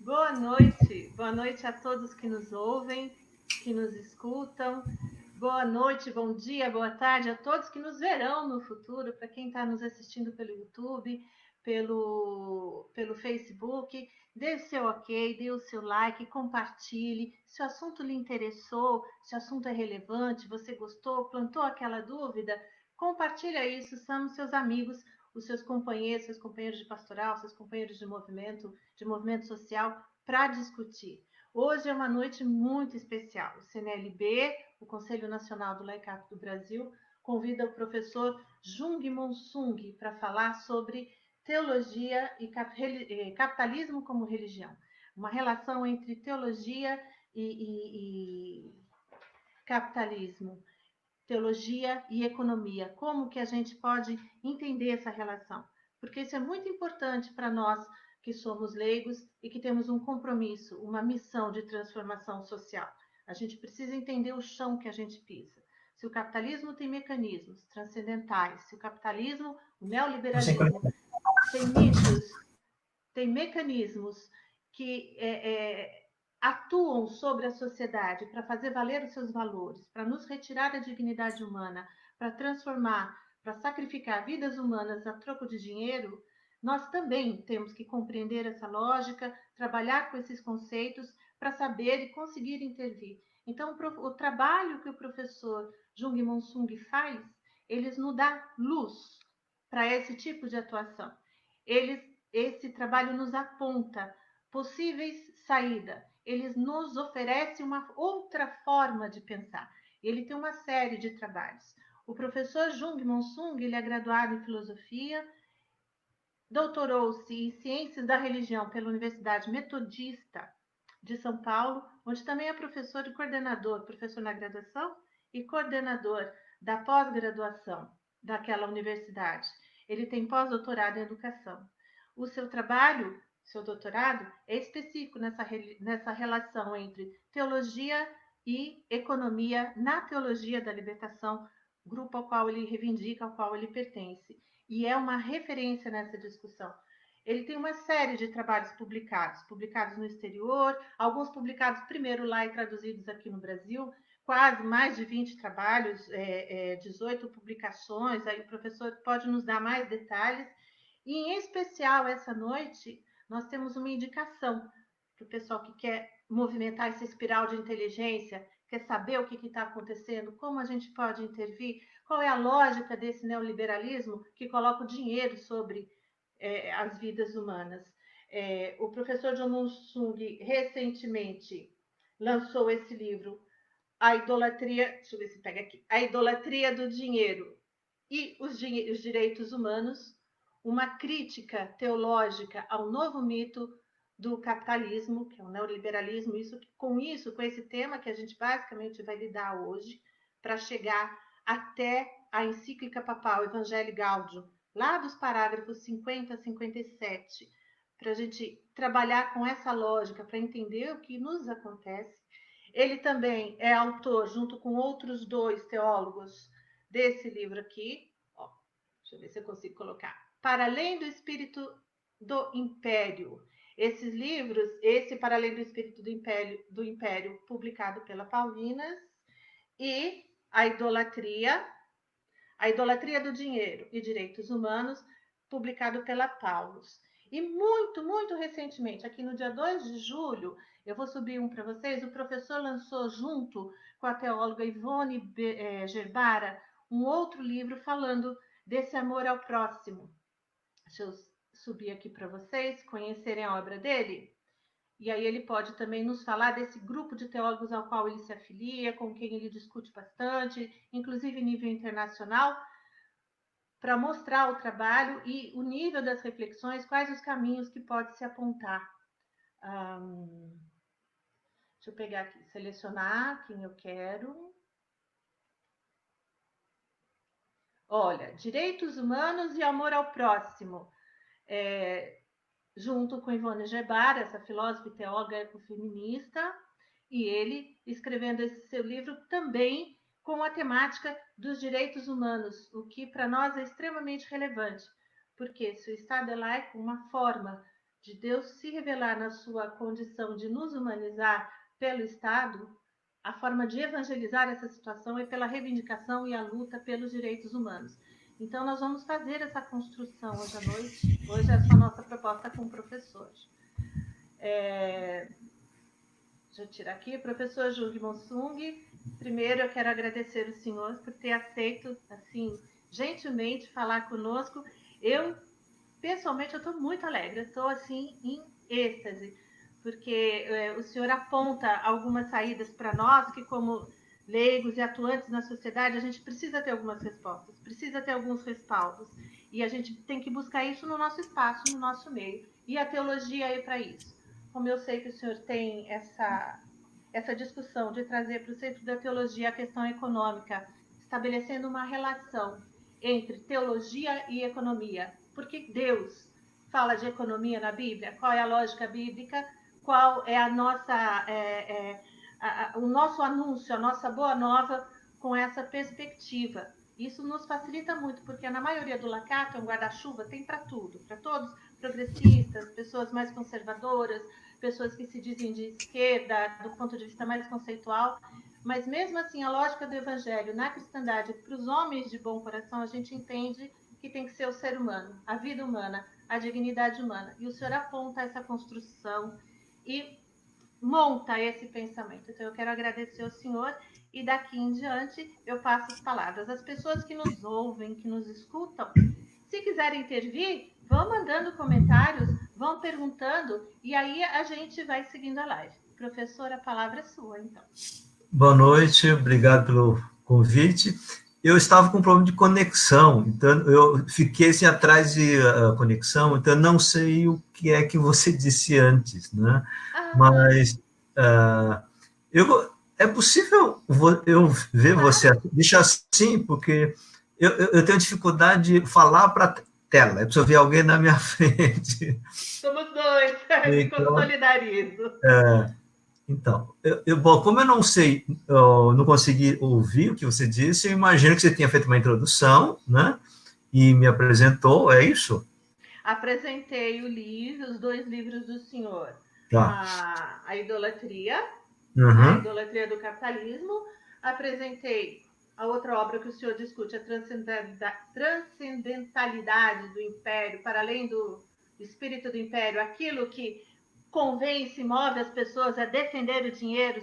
Boa noite a todos que nos ouvem, que nos escutam. Boa noite, bom dia, boa tarde a todos que nos verão no futuro, para quem está nos assistindo pelo YouTube, pelo Facebook. Dê o seu ok, dê o seu like, compartilhe. Se o assunto lhe interessou, se o assunto é relevante, você gostou, plantou aquela dúvida, compartilha isso, somos seus amigos, os seus companheiros de pastoral, seus companheiros de movimento social, para discutir. Hoje é uma noite muito especial. O CNLB, o Conselho Nacional do Laicato do Brasil, convida o professor Jung Monsung para falar sobre teologia e capitalismo como religião. Uma relação entre teologia e capitalismo, teologia e economia. Como que a gente pode entender essa relação? Porque isso é muito importante para nós que somos leigos e que temos um compromisso, uma missão de transformação social. A gente precisa entender o chão que a gente pisa. Se o capitalismo tem mecanismos transcendentais, se o capitalismo, o neoliberalismo, tem nichos, tem mecanismos que atuam sobre a sociedade para fazer valer os seus valores, para nos retirar da dignidade humana, para transformar, para sacrificar vidas humanas a troco de dinheiro, nós também temos que compreender essa lógica, trabalhar com esses conceitos para saber e conseguir intervir. Então, o trabalho que o professor Jung Monsung faz, eles nos dá luz para esse tipo de atuação. Esse trabalho nos aponta possíveis saídas, eles nos oferecem uma outra forma de pensar. Ele tem uma série de trabalhos. O professor Jung Monsung, ele é graduado em filosofia, doutorou-se em ciências da religião pela Universidade Metodista de São Paulo, onde também é professor e coordenador, professor na graduação e coordenador da pós-graduação daquela universidade. Ele tem pós-doutorado em educação. O seu trabalho, seu doutorado, é específico nessa relação entre teologia e economia na teologia da libertação, grupo ao qual ele reivindica, ao qual ele pertence. E é uma referência nessa discussão. Ele tem uma série de trabalhos publicados no exterior, alguns publicados primeiro lá e traduzidos aqui no Brasil, quase mais de 20 trabalhos, 18 publicações, aí o professor pode nos dar mais detalhes. E, em especial, essa noite, nós temos uma indicação para o pessoal que quer movimentar essa espiral de inteligência, quer saber o que está acontecendo, como a gente pode intervir, qual é a lógica desse neoliberalismo que coloca o dinheiro sobre as vidas humanas. O professor John Monsung recentemente lançou esse livro, A Idolatria, deixa eu ver se pega aqui, A Idolatria do Dinheiro e os Direitos Humanos, uma crítica teológica ao novo mito do capitalismo, que é o neoliberalismo, com esse tema que a gente basicamente vai lidar hoje, para chegar até a encíclica papal Evangelii Gaudium, lá dos parágrafos 50 a 57, para a gente trabalhar com essa lógica, para entender o que nos acontece. Ele também é autor, junto com outros dois teólogos, desse livro aqui. Ó, deixa eu ver se eu consigo colocar. Para Além do Espírito do Império. Esses livros, esse Para Além do Espírito do Império, publicado pela Paulinas, e A Idolatria do Dinheiro e Direitos Humanos, publicado pela Paulus. E muito recentemente, aqui no dia 2 de julho, eu vou subir um para vocês, o professor lançou junto com a teóloga Ivone Gerbara um outro livro falando desse amor ao próximo. Deixa eu subir aqui para vocês conhecerem a obra dele. E aí ele pode também nos falar desse grupo de teólogos ao qual ele se afilia, com quem ele discute bastante, inclusive em nível internacional, para mostrar o trabalho e o nível das reflexões, quais os caminhos que pode se apontar. Deixa eu pegar aqui, selecionar quem eu quero. Olha, direitos humanos e amor ao próximo. Junto com Ivone Gerbara, essa filósofa e teóloga ecofeminista, e ele escrevendo esse seu livro também com a temática dos direitos humanos, o que para nós é extremamente relevante, porque se o Estado é laico, uma forma de Deus se revelar na sua condição de nos humanizar pelo Estado, a forma de evangelizar essa situação é pela reivindicação e a luta pelos direitos humanos. Então, nós vamos fazer essa construção hoje à noite. Hoje essa é a nossa proposta com o professor. Deixa eu tirar aqui, professor Jung Monsung. Primeiro, eu quero agradecer o senhor por ter aceito, assim, gentilmente falar conosco. Eu, pessoalmente, eu estou muito alegre, estou, assim, em êxtase, porque o senhor aponta algumas saídas para nós que, como leigos e atuantes na sociedade, a gente precisa ter algumas respostas, precisa ter alguns respaldos, e a gente tem que buscar isso no nosso espaço, no nosso meio, e a teologia aí para isso. Como eu sei que o senhor tem essa discussão de trazer para o centro da teologia a questão econômica, estabelecendo uma relação entre teologia e economia. Porque Deus fala de economia na Bíblia? Qual é a lógica bíblica? Qual é a nossa, o nosso anúncio, a nossa boa nova com essa perspectiva? Isso nos facilita muito, porque na maioria do LACAT, um guarda-chuva tem para tudo, para todos, progressistas, pessoas mais conservadoras, pessoas que se dizem de esquerda, do ponto de vista mais conceitual, mas mesmo assim, a lógica do evangelho na cristandade, para os homens de bom coração, a gente entende que tem que ser o ser humano, a vida humana, a dignidade humana. E o senhor aponta essa construção e monta esse pensamento. Então, eu quero agradecer ao senhor e daqui em diante eu passo as palavras. As pessoas que nos ouvem, que nos escutam, se quiserem intervir, vão mandando comentários, vão perguntando, e aí a gente vai seguindo a live. Professor, a palavra é sua, então. Boa noite, obrigado pelo convite. Eu estava com um problema de conexão, então eu fiquei assim atrás de conexão, então eu não sei o que é que você disse antes, né? Mas é possível eu ver você, deixa assim, porque eu tenho dificuldade de falar para a tela, é preciso ver alguém na minha frente. Somos dois, então, solidarizo. Então, bom, como eu não sei, eu não consegui ouvir o que você disse, eu imagino que você tenha feito uma introdução, né? E me apresentou, é isso? Apresentei os 2 livros do senhor. Tá. A idolatria, Uhum. a idolatria do capitalismo. Apresentei a outra obra que o senhor discute, a transcendentalidade do império, para além do espírito do império, aquilo que convence, move as pessoas a defender o dinheiro,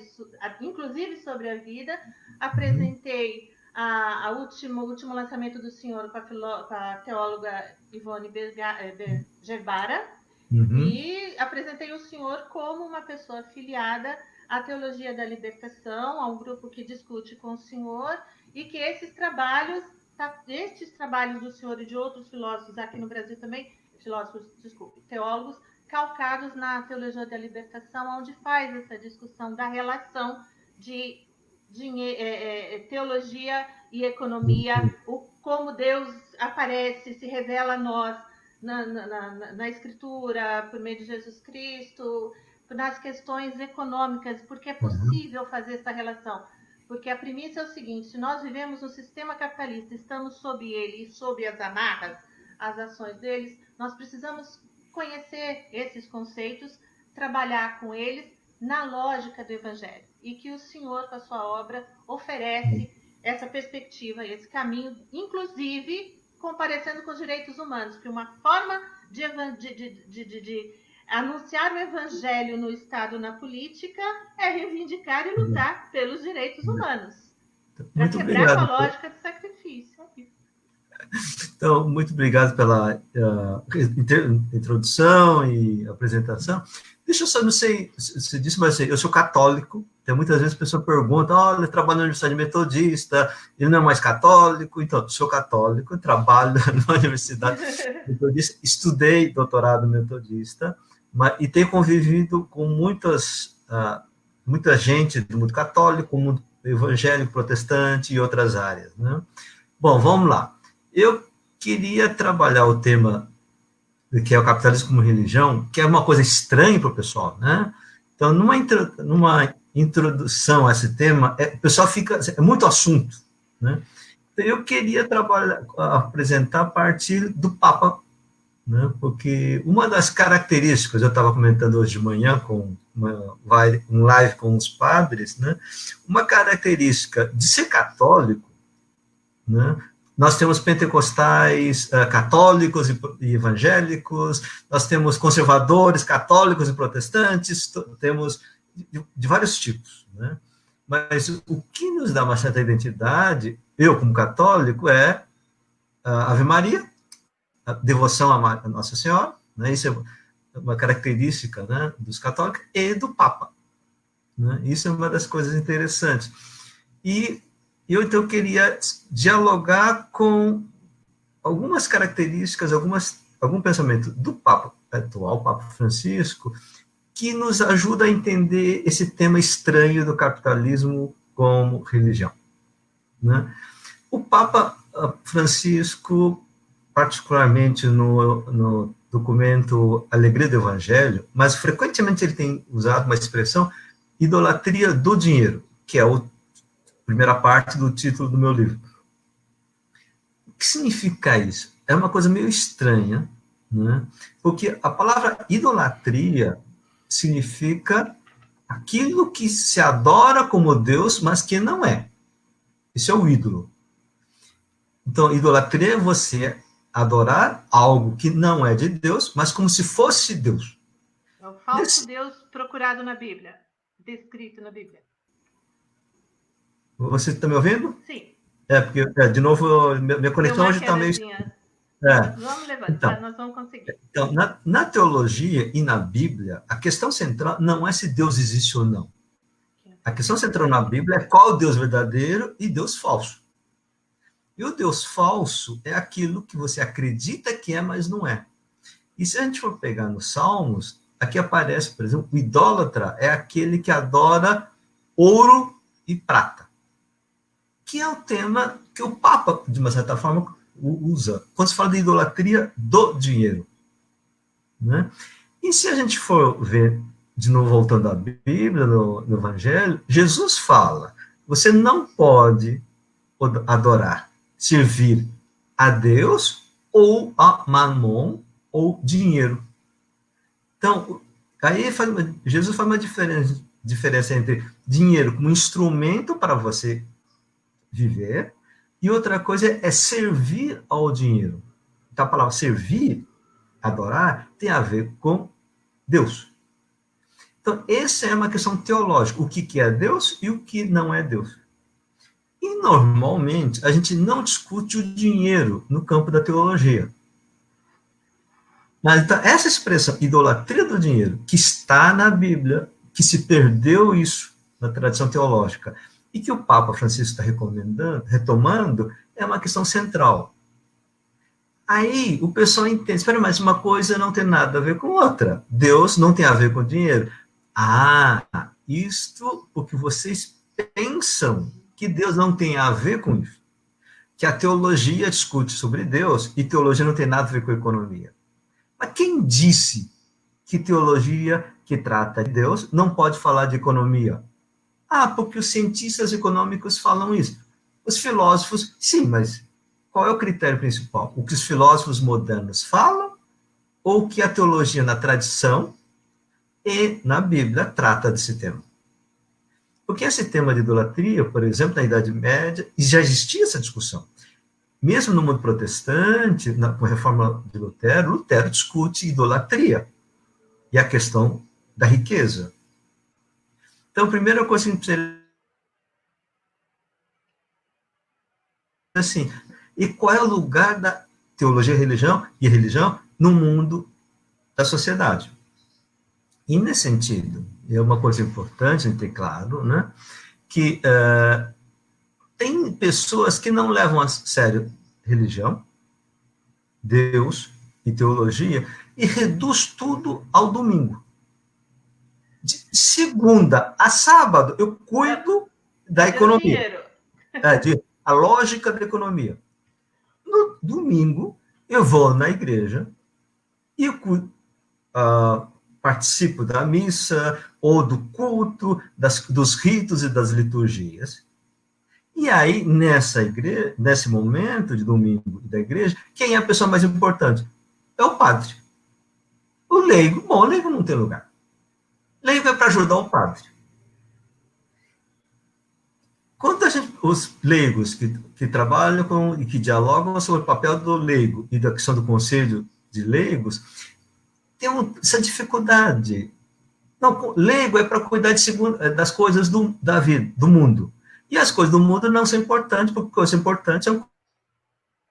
inclusive sobre a vida. Apresentei o último lançamento do senhor com a teóloga Ivone Gerbara, e apresentei o senhor como uma pessoa afiliada à Teologia da Libertação, a um grupo que discute com o senhor, e que estes trabalhos do senhor e de outros filósofos aqui no Brasil também, teólogos, calcados na Teologia da Libertação, onde faz essa discussão da relação de teologia e economia, como Deus aparece, se revela a nós na Escritura, por meio de Jesus Cristo, nas questões econômicas, porque é possível fazer essa relação. Porque a premissa é o seguinte: se nós vivemos no sistema capitalista, estamos sob ele e sob as amarras, as ações deles, nós precisamos conhecer esses conceitos, trabalhar com eles na lógica do Evangelho. E que o senhor, com a sua obra, oferece essa perspectiva, esse caminho, inclusive comparecendo com os direitos humanos, que uma forma de anunciar o Evangelho no Estado, na política, é reivindicar e lutar pelos direitos humanos. Para quebrar com a lógica de sacrifício. Então, muito obrigado pela introdução e apresentação. Deixa eu só, não sei se você disse, mas eu sou católico. Tem muitas vezes a pessoa pergunta: olha, ele trabalha na Universidade Metodista, ele não é mais católico? Então, sou católico, trabalho na Universidade Metodista, estudei doutorado metodista, e tenho convivido com muita gente do mundo católico, mundo evangélico, protestante e outras áreas, né? Bom, vamos lá. Eu queria trabalhar o tema que é o capitalismo como religião, que é uma coisa estranha para o pessoal, né? Então, numa introdução a esse tema, o pessoal fica... É muito assunto, né? Então, eu queria apresentar a partir do Papa né? Porque uma das características, eu estava comentando hoje de manhã com um live com os padres, né? Uma característica de ser católico, né? Nós temos pentecostais católicos e evangélicos, nós temos conservadores católicos e protestantes, temos de vários tipos, né? Mas o que nos dá uma certa identidade, eu como católico, é a Ave Maria, a devoção a Nossa Senhora, né? Isso é uma característica, né, dos católicos, e do Papa, né? Isso é uma das coisas interessantes. E eu, então, queria dialogar com algumas características, algum pensamento do Papa atual, Papa Francisco, que nos ajuda a entender esse tema estranho do capitalismo como religião, né? O Papa Francisco, particularmente no documento Alegria do Evangelho, mas frequentemente ele tem usado uma expressão idolatria do dinheiro, que é a primeira parte do título do meu livro. O que significa isso? É uma coisa meio estranha, né? Porque a palavra idolatria significa aquilo que se adora como Deus, mas que não é. Isso é o ídolo. Então, idolatria é você adorar algo que não é de Deus, mas como se fosse Deus. É o falso Deus procurado na Bíblia, descrito na Bíblia. Você está me ouvindo? Sim. Porque, de novo, minha conexão hoje está meio... Vamos levantar, então, nós vamos conseguir. Então, na teologia e na Bíblia, a questão central não é se Deus existe ou não. A questão central na Bíblia é qual é o Deus verdadeiro e Deus falso. E o Deus falso é aquilo que você acredita que é, mas não é. E se a gente for pegar nos Salmos, aqui aparece, por exemplo, o idólatra é aquele que adora ouro e prata, que é o tema que o Papa, de uma certa forma, usa quando se fala de idolatria do dinheiro, né? E se a gente for ver, de novo voltando à Bíblia, no Evangelho, Jesus fala, você não pode adorar, servir a Deus ou a Mamon ou dinheiro. Então, aí Jesus faz uma diferença entre dinheiro como instrumento para você viver e outra coisa é servir ao dinheiro. Então, a palavra servir, adorar, tem a ver com Deus. Então, essa é uma questão teológica, o que é Deus e o que não é Deus. E, normalmente, a gente não discute o dinheiro no campo da teologia. Mas, então, essa expressão, idolatria do dinheiro, que está na Bíblia, que se perdeu isso na tradição teológica, e que o Papa Francisco está retomando, é uma questão central. Aí, o pessoal entende, espera, mas uma coisa não tem nada a ver com outra. Deus não tem a ver com dinheiro. Isto, o que vocês pensam que Deus não tem a ver com isso. Que a teologia discute sobre Deus e teologia não tem nada a ver com economia. Mas quem disse que teologia que trata de Deus não pode falar de economia? Porque os cientistas econômicos falam isso. Os filósofos, sim, mas qual é o critério principal? O que os filósofos modernos falam ou o que a teologia na tradição e na Bíblia trata desse tema? Porque esse tema de idolatria, por exemplo, na Idade Média, já existia essa discussão. Mesmo no mundo protestante, com a reforma de Lutero, Lutero discute idolatria e a questão da riqueza. Então, a primeira coisa que a gente precisa é assim, e qual é o lugar da teologia e religião no mundo da sociedade? E, nesse sentido, é uma coisa importante a gente ter claro, né, que tem pessoas que não levam a sério religião, Deus e teologia, e reduz tudo ao domingo. De segunda a sábado, eu cuido da economia. A lógica da economia. No domingo, eu vou na igreja e eu participo da missa ou do culto, dos ritos e das liturgias. E aí, nesse momento de domingo da igreja, quem é a pessoa mais importante? é o padre. O leigo não tem lugar. Leigo é para ajudar o padre. Quando os leigos que trabalham e que dialogam sobre o papel do leigo e da questão do conselho de leigos, tem essa dificuldade. Não, leigo é para cuidar das coisas da vida, do mundo. E as coisas do mundo não são importantes, porque coisas importantes são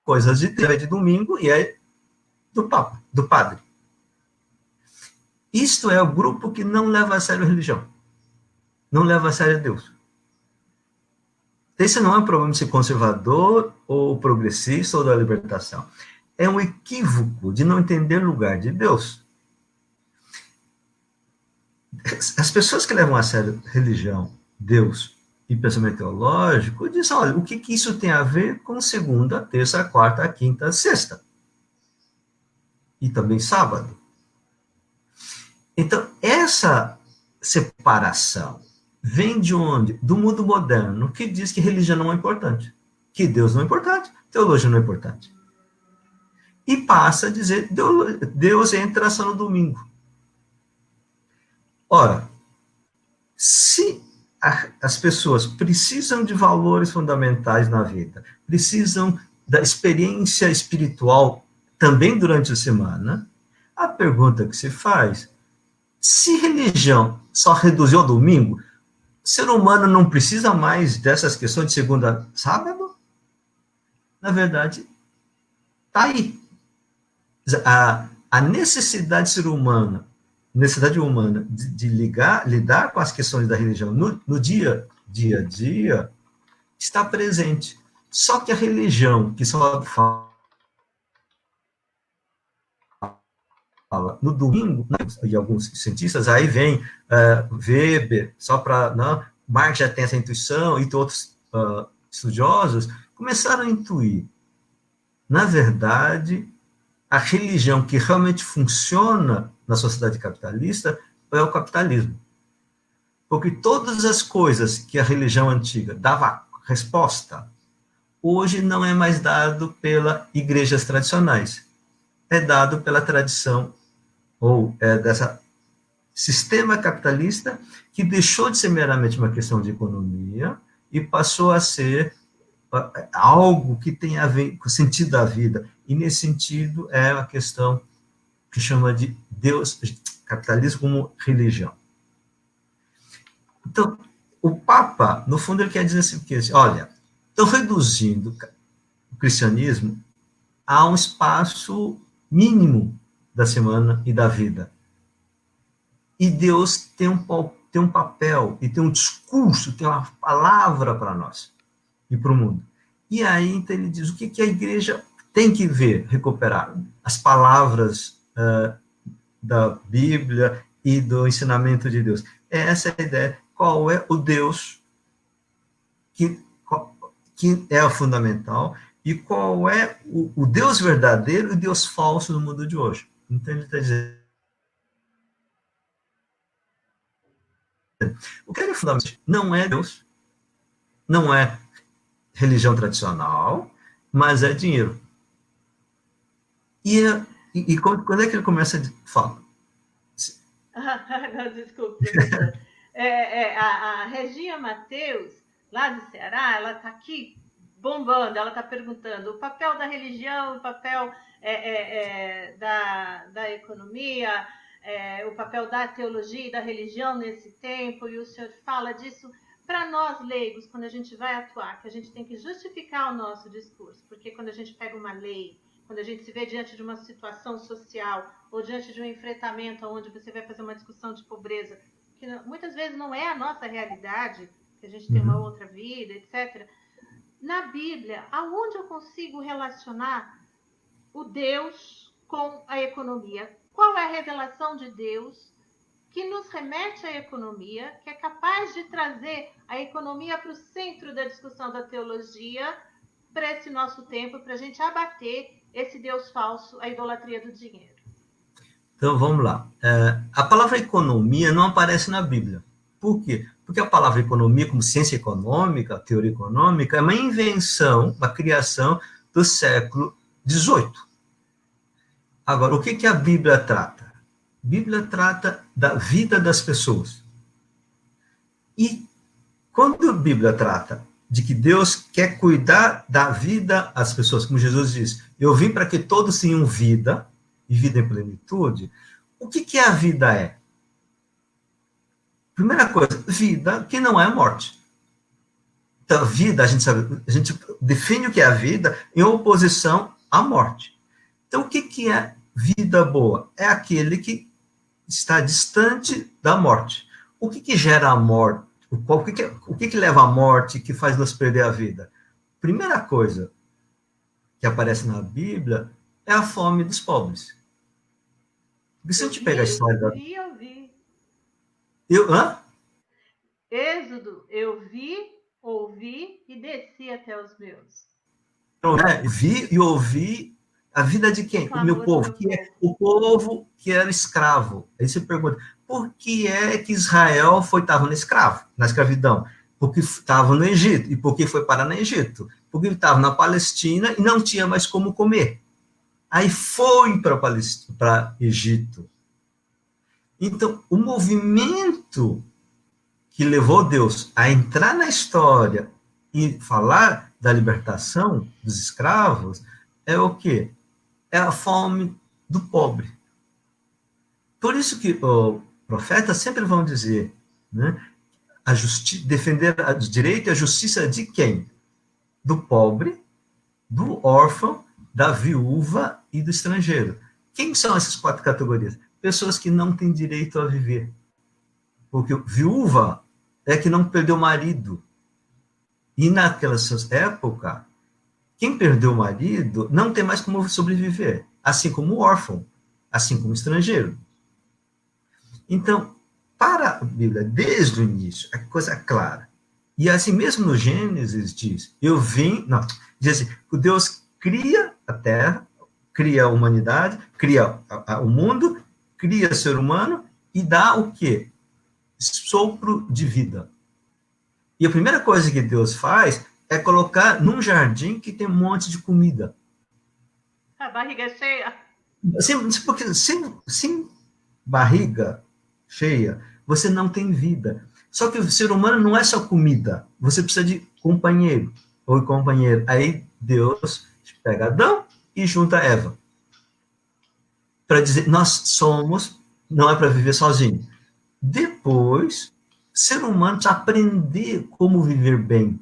coisas de domingo e é do Papa, do padre. Isto é o grupo que não leva a sério a religião. Não leva a sério a Deus. Esse não é um problema de ser conservador ou progressista ou da libertação. É um equívoco de não entender o lugar de Deus. As pessoas que levam a sério religião, Deus e pensamento teológico dizem, olha, o que isso tem a ver com segunda, terça, quarta, quinta, sexta? E também sábado. Então, essa separação vem de onde? Do mundo moderno, que diz que religião não é importante, que Deus não é importante, teologia não é importante. E passa a dizer, Deus entra só no domingo. Ora, se as pessoas precisam de valores fundamentais na vida, precisam da experiência espiritual também durante a semana, a pergunta que se faz, se religião só reduziu ao domingo, o ser humano não precisa mais dessas questões de segunda a sábado? Na verdade, está aí. A necessidade humana de lidar com as questões da religião no dia a dia está presente. Só que a religião que só fala no domingo, e alguns cientistas, aí vem Weber, só para... Marx já tem essa intuição, e outros estudiosos começaram a intuir. Na verdade, a religião que realmente funciona na sociedade capitalista é o capitalismo. Porque todas as coisas que a religião antiga dava resposta, hoje não é mais dado pelas igrejas tradicionais. É dado pela tradição ou dessa sistema capitalista que deixou de ser meramente uma questão de economia e passou a ser algo que tem a ver com o sentido da vida. E, nesse sentido, é a questão que chama de Deus, capitalismo como religião. Então, o Papa, no fundo, ele quer dizer assim, olha, estão reduzindo o cristianismo a um espaço mínimo da semana e da vida. E Deus tem um papel, e tem um discurso, tem uma palavra para nós e para o mundo. E aí, então, ele diz, o que a igreja tem que ver, recuperar? As palavras da Bíblia e do ensinamento de Deus. Essa é a ideia. Qual é o Deus que é o fundamental e qual é o Deus verdadeiro e o Deus falso no mundo de hoje. Então, ele está dizendo, o que é fundamental não é Deus, não é religião tradicional, mas é dinheiro. E quando é que ele começa a falar? Não, desculpa, professor. A Regia Mateus, lá do Ceará, ela está aqui bombando, ela está perguntando o papel da religião, o papel da economia, o papel da teologia e da religião nesse tempo, e o senhor fala disso para nós leigos, quando a gente vai atuar, que a gente tem que justificar o nosso discurso, porque quando a gente pega uma lei, quando a gente se vê diante de uma situação social ou diante de um enfrentamento onde você vai fazer uma discussão de pobreza, que muitas vezes não é a nossa realidade, que a gente tem uma outra vida, etc. Na Bíblia, aonde eu consigo relacionar o Deus com a economia? Qual é a revelação de Deus que nos remete à economia, que é capaz de trazer a economia para o centro da discussão da teologia, para esse nosso tempo, para a gente abater esse Deus falso, a idolatria do dinheiro? Então, vamos lá. A palavra economia não aparece na Bíblia. Por quê? Porque a palavra economia, como ciência econômica, teoria econômica, é uma invenção, uma criação do século XVIII. Agora, o que, que a Bíblia trata? A Bíblia trata da vida das pessoas. E quando a Bíblia trata de que Deus quer cuidar da vida das pessoas, como Jesus diz, eu vim para que todos tenham vida, e vida em plenitude, o que, que a vida é? Primeira coisa, vida que não é morte. Então, a vida, a gente sabe, a gente define o que é a vida em oposição à morte. Então, o que, que é vida boa? É aquele que está distante da morte. O que, que gera a morte? O que leva à morte, que faz nos perder a vida? Primeira coisa que aparece na Bíblia é a fome dos pobres. Porque se a gente pegar a história da... Eu vi. Hã? Êxodo, eu vi, ouvi e desci até os meus. Então, vi e ouvi a vida de quem? O meu povo, que é o povo que era escravo. Aí você pergunta, por que é que Israel estava na escravidão? Porque estava no Egito. E por que foi parar no Egito? Porque ele estava na Palestina e não tinha mais como comer. Aí foi para Egito. Então, o movimento que levou Deus a entrar na história e falar da libertação dos escravos é o quê? É a fome do pobre. Por isso que os profetas sempre vão dizer, né, defender o direito e a justiça de quem? Do pobre, do órfão, da viúva e do estrangeiro. Quem são essas 4 categorias? Pessoas que não têm direito a viver. Porque viúva é que não perdeu marido. E naquela época, quem perdeu o marido não tem mais como sobreviver, assim como o órfão, assim como o estrangeiro. Então, para a Bíblia, desde o início, a coisa é clara. E assim mesmo no Gênesis diz, diz assim, que Deus cria a terra, cria a humanidade, cria o mundo, cria o ser humano e dá o quê? Sopro de vida. E a primeira coisa que Deus faz é colocar num jardim que tem um monte de comida. A barriga cheia. Porque sem barriga cheia, você não tem vida. Só que o ser humano não é só comida. Você precisa de companheiro ou companheiro. Aí Deus pega Adão e junta Eva. Para dizer, nós somos, não é para viver sozinho. Depois, ser humano precisa aprender como viver bem.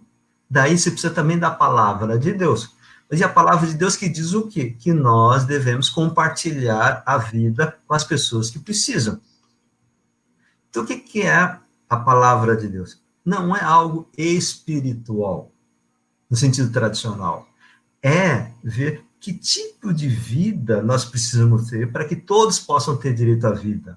Daí você precisa também da palavra de Deus. Mas é a palavra de Deus que diz o quê? Que nós devemos compartilhar a vida com as pessoas que precisam. Então, o que é a palavra de Deus? Não é algo espiritual, no sentido tradicional. É ver que tipo de vida nós precisamos ter para que todos possam ter direito à vida.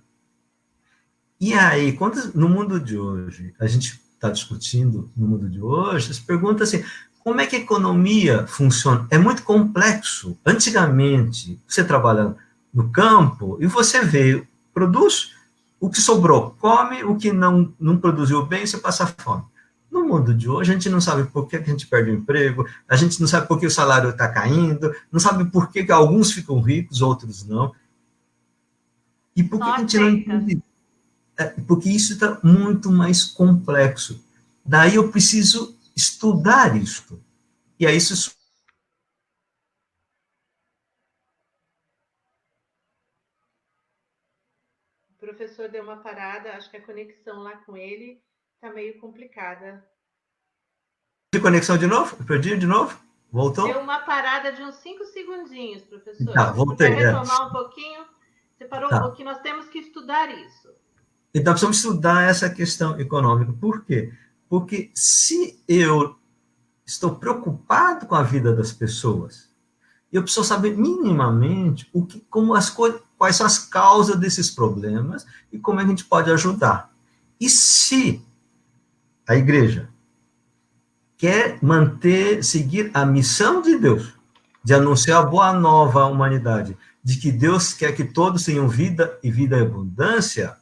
E aí, no mundo de hoje, a gente está discutindo no mundo de hoje, se pergunta assim, como é que a economia funciona? É muito complexo. Antigamente, você trabalha no campo e você vê, produz, o que sobrou, come, o que não produziu bem, você passa fome. No mundo de hoje, a gente não sabe por que a gente perde o emprego, a gente não sabe por que o salário está caindo, não sabe por que alguns ficam ricos, outros não. E por que a gente não entende? Porque isso está muito mais complexo. Daí eu preciso estudar isso. E aí isso... O professor deu uma parada, acho que a conexão lá com ele está meio complicada. De conexão de novo? Perdi de novo? Voltou? Deu uma parada de uns 5 segundinhos, professor. Tá, voltei. Quer retomar um pouquinho? Você parou um pouquinho, nós temos que estudar isso. Então, precisamos estudar essa questão econômica. Por quê? Porque se eu estou preocupado com a vida das pessoas, eu preciso saber minimamente quais são as causas desses problemas e como a gente pode ajudar. E se a igreja quer seguir a missão de Deus, de anunciar a boa nova à humanidade, de que Deus quer que todos tenham vida e vida em abundância,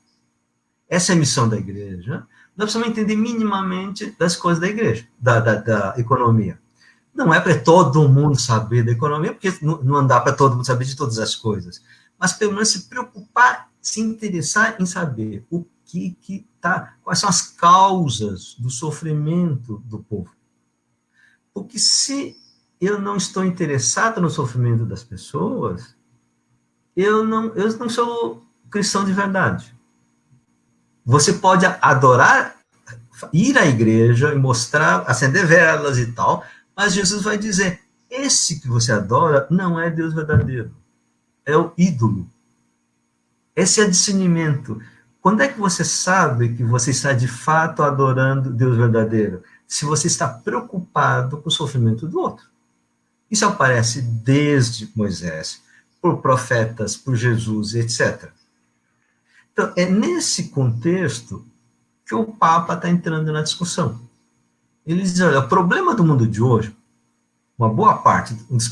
essa é a missão da igreja. Nós precisamos entender minimamente das coisas da igreja, da economia. Não é para todo mundo saber da economia, porque não dá para todo mundo saber de todas as coisas, mas pelo menos se preocupar, se interessar em saber o que tá, quais são as causas do sofrimento do povo. Porque se eu não estou interessado no sofrimento das pessoas, eu não sou cristão de verdade. Você pode adorar, ir à igreja e mostrar, acender velas e tal, mas Jesus vai dizer, esse que você adora não é Deus verdadeiro, é o ídolo. Esse é discernimento. Quando é que você sabe que você está de fato adorando Deus verdadeiro? Se você está preocupado com o sofrimento do outro. Isso aparece desde Moisés, por profetas, por Jesus, etc. Então, é nesse contexto que o Papa está entrando na discussão. Ele diz, olha, o problema do mundo de hoje, uma boa parte, um dos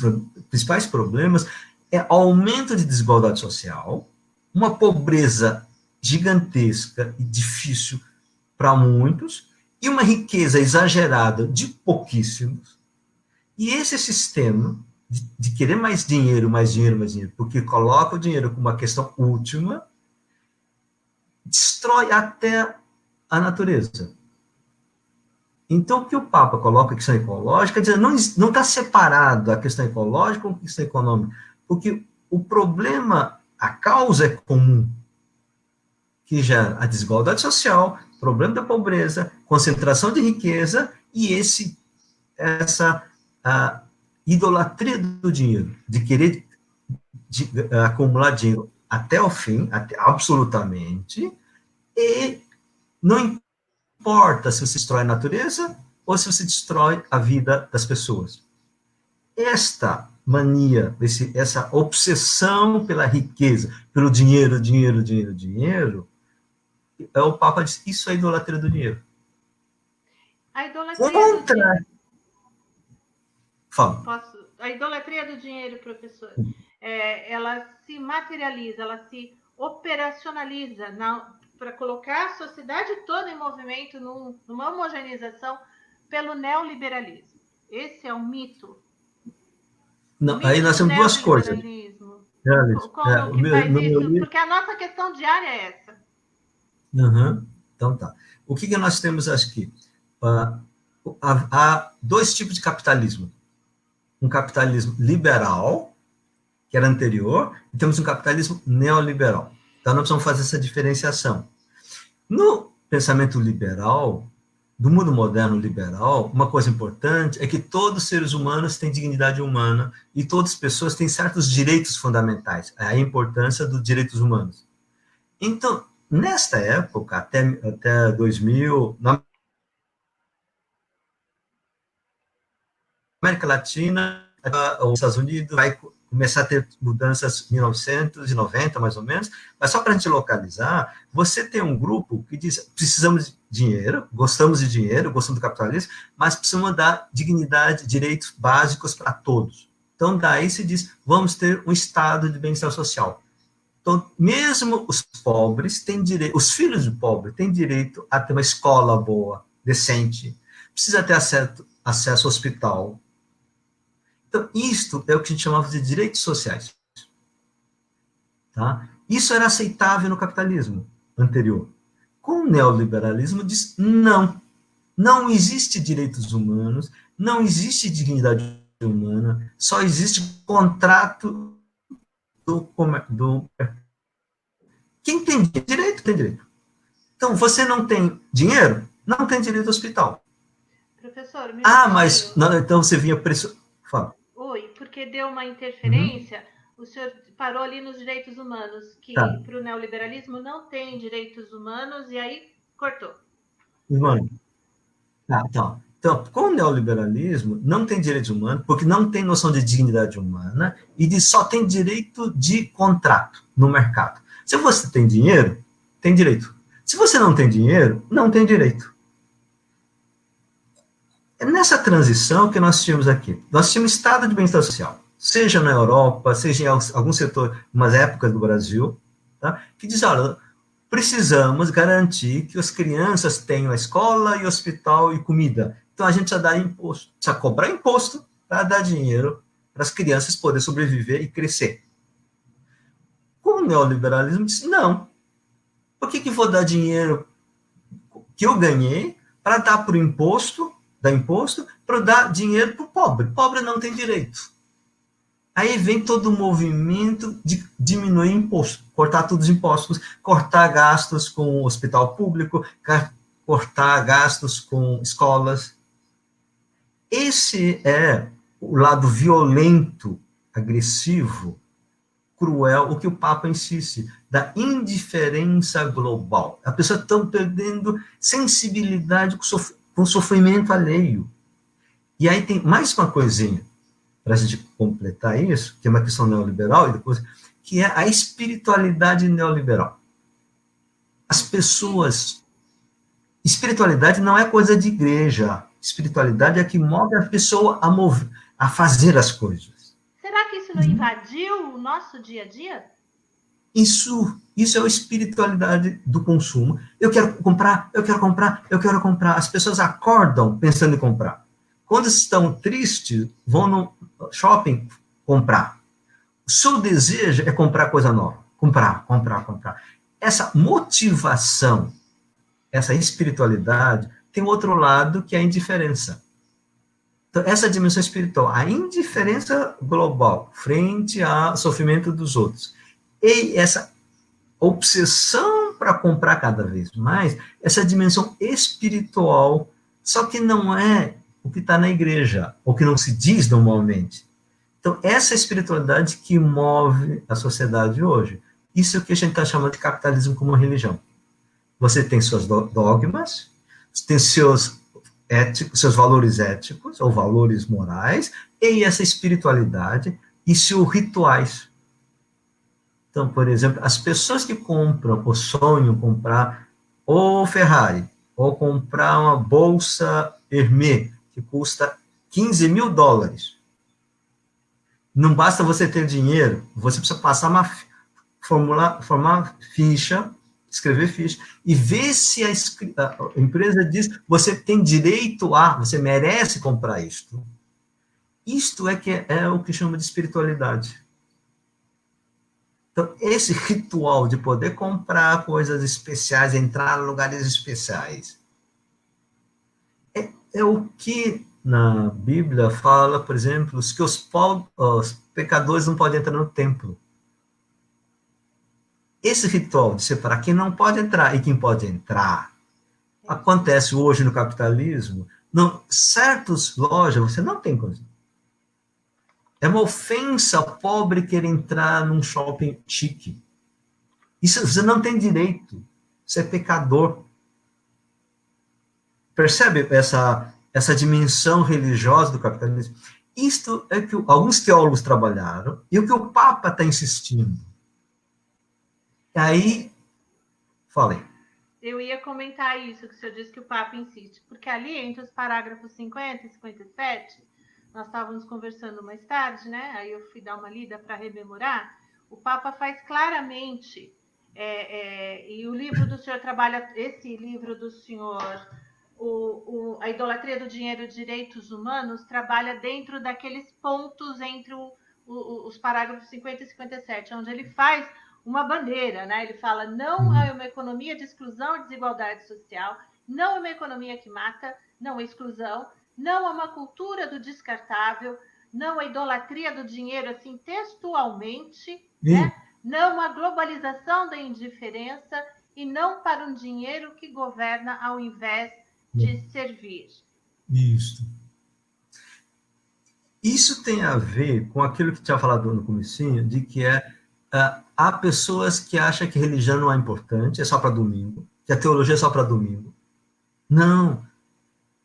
principais problemas, é aumento de desigualdade social, uma pobreza gigantesca e difícil para muitos, e uma riqueza exagerada de pouquíssimos. E esse sistema de querer mais dinheiro, mais dinheiro, mais dinheiro, porque coloca o dinheiro como uma questão última, destrói até a natureza. Então, o que o Papa coloca a questão ecológica, diz, não está separado a questão ecológica com a questão econômica, porque o problema, a causa é comum, que gera a desigualdade social, problema da pobreza, concentração de riqueza e essa a idolatria do dinheiro, de querer acumular dinheiro até o fim, absolutamente, e não importa se você destrói a natureza ou se você destrói a vida das pessoas. Esta mania, essa obsessão pela riqueza, pelo dinheiro, dinheiro, dinheiro, dinheiro, o Papa diz, isso é idolatria do dinheiro. A idolatria Contra... do dinheiro... Fala. A idolatria do dinheiro, professor, ela se materializa, ela se operacionaliza para colocar a sociedade toda em movimento, numa homogeneização pelo neoliberalismo. Esse é um mito. Não, mito aí nós temos duas coisas. Como que faz isso? Porque a nossa questão diária é essa. Então tá. O que nós temos aqui? Há dois tipos de capitalismo. Um capitalismo liberal, que era anterior, e temos um capitalismo neoliberal. Então, nós precisamos fazer essa diferenciação. No pensamento liberal, do mundo moderno liberal, uma coisa importante é que todos os seres humanos têm dignidade humana e todas as pessoas têm certos direitos fundamentais. É a importância dos direitos humanos. Então, nesta época, até 2000, na América Latina, os Estados Unidos vai começar a ter mudanças em 1990, mais ou menos, mas só para a gente localizar, você tem um grupo que diz, precisamos de dinheiro, gostamos de dinheiro, gostamos do capitalismo, mas precisamos dar dignidade, direitos básicos para todos. Então, daí se diz, vamos ter um estado de bem-estar social. Então, mesmo os pobres têm direito, os filhos de pobre têm direito a ter uma escola boa, decente, precisa ter acesso ao hospital. Então, isto é o que a gente chamava de direitos sociais. Tá? Isso era aceitável no capitalismo anterior. Com o neoliberalismo, diz não. Não existe direitos humanos, não existe dignidade humana, só existe contrato do... Quem tem direito, tem direito. Então, você não tem dinheiro, não tem direito ao hospital. Professor, mas não, então você vinha preço... Fala. Oi, porque deu uma interferência, o senhor parou ali nos direitos humanos, que para o neoliberalismo não tem direitos humanos, e aí cortou. Mano, Então, com o neoliberalismo, não tem direitos humanos, porque não tem noção de dignidade humana, e só tem direito de contrato no mercado. Se você tem dinheiro, tem direito. Se você não tem dinheiro, não tem direito. É nessa transição que nós tínhamos aqui. Nós tínhamos estado de bem-estar social, seja na Europa, seja em algum setor, umas épocas do Brasil, tá? Que diz, olha, precisamos garantir que as crianças tenham a escola e hospital e comida. Então, a gente precisa dar imposto, precisa cobrar imposto para dar dinheiro para as crianças poderem sobreviver e crescer. Com o neoliberalismo, disse, não. Por que vou dar dinheiro que eu ganhei para dar para o imposto, para dar dinheiro para o pobre? Pobre não tem direito. Aí vem todo o movimento de diminuir imposto, cortar todos os impostos, cortar gastos com o hospital público, cortar gastos com escolas. Esse é o lado violento, agressivo, cruel, o que o Papa insiste, da indiferença global. A pessoa está perdendo sensibilidade com o sofrimento alheio. E aí tem mais uma coisinha, para a gente completar isso, que é uma questão neoliberal, e depois, que é a espiritualidade neoliberal. As pessoas... Espiritualidade não é coisa de igreja. Espiritualidade é que move a pessoa a fazer as coisas. Será que isso não invadiu o nosso dia a dia? Isso é a espiritualidade do consumo. Eu quero comprar, eu quero comprar, eu quero comprar. As pessoas acordam pensando em comprar. Quando estão tristes, vão no shopping comprar. O seu desejo é comprar coisa nova. Comprar. Essa motivação, essa espiritualidade, tem outro lado que é a indiferença. Então, essa dimensão espiritual, a indiferença global frente ao sofrimento dos outros, e essa obsessão para comprar cada vez mais, essa dimensão espiritual, só que não é o que está na igreja, o que não se diz normalmente. Então, essa espiritualidade que move a sociedade hoje, isso é o que a gente está chamando de capitalismo como religião. Você tem seus dogmas, tem seus valores éticos ou valores morais, e essa espiritualidade e seus rituais. Então, por exemplo, as pessoas que compram ou sonham comprar ou Ferrari, ou comprar uma bolsa Hermès, que custa $15.000. Não basta você ter dinheiro, você precisa passar formar ficha, escrever ficha, e ver se a empresa diz, você tem direito você merece comprar isto. Isto é que é o que chama de espiritualidade. Então, esse ritual de poder comprar coisas especiais, entrar em lugares especiais, é o que na Bíblia fala, por exemplo, que os pecadores não podem entrar no templo. Esse ritual de separar quem não pode entrar e quem pode entrar, acontece hoje no capitalismo. Certas lojas você não tem coisa. É uma ofensa ao pobre querer entrar num shopping chique. Isso você não tem direito. Você é pecador. Percebe essa dimensão religiosa do capitalismo? Isto é que alguns teólogos trabalharam e o que o Papa está insistindo. E aí, falei. Eu ia comentar isso, que o senhor disse que o Papa insiste, porque ali, entre os parágrafos 50 e 57, nós estávamos conversando mais tarde, né? Aí eu fui dar uma lida para rememorar. O Papa faz claramente, e o livro do senhor trabalha, esse livro do senhor, a idolatria do dinheiro e direitos humanos, trabalha dentro daqueles pontos entre os parágrafos 50 e 57, onde ele faz uma bandeira, né? Ele fala, não é uma economia de exclusão e desigualdade social, não é uma economia que mata, não é exclusão, não é uma cultura do descartável, não é idolatria do dinheiro, assim, textualmente, né? Não uma globalização da indiferença e não para um dinheiro que governa ao invés de servir. Isso tem a ver com aquilo que tinha falado no comecinho, de que há pessoas que acham que religião não é importante, é só para domingo, que a teologia é só para domingo. Não.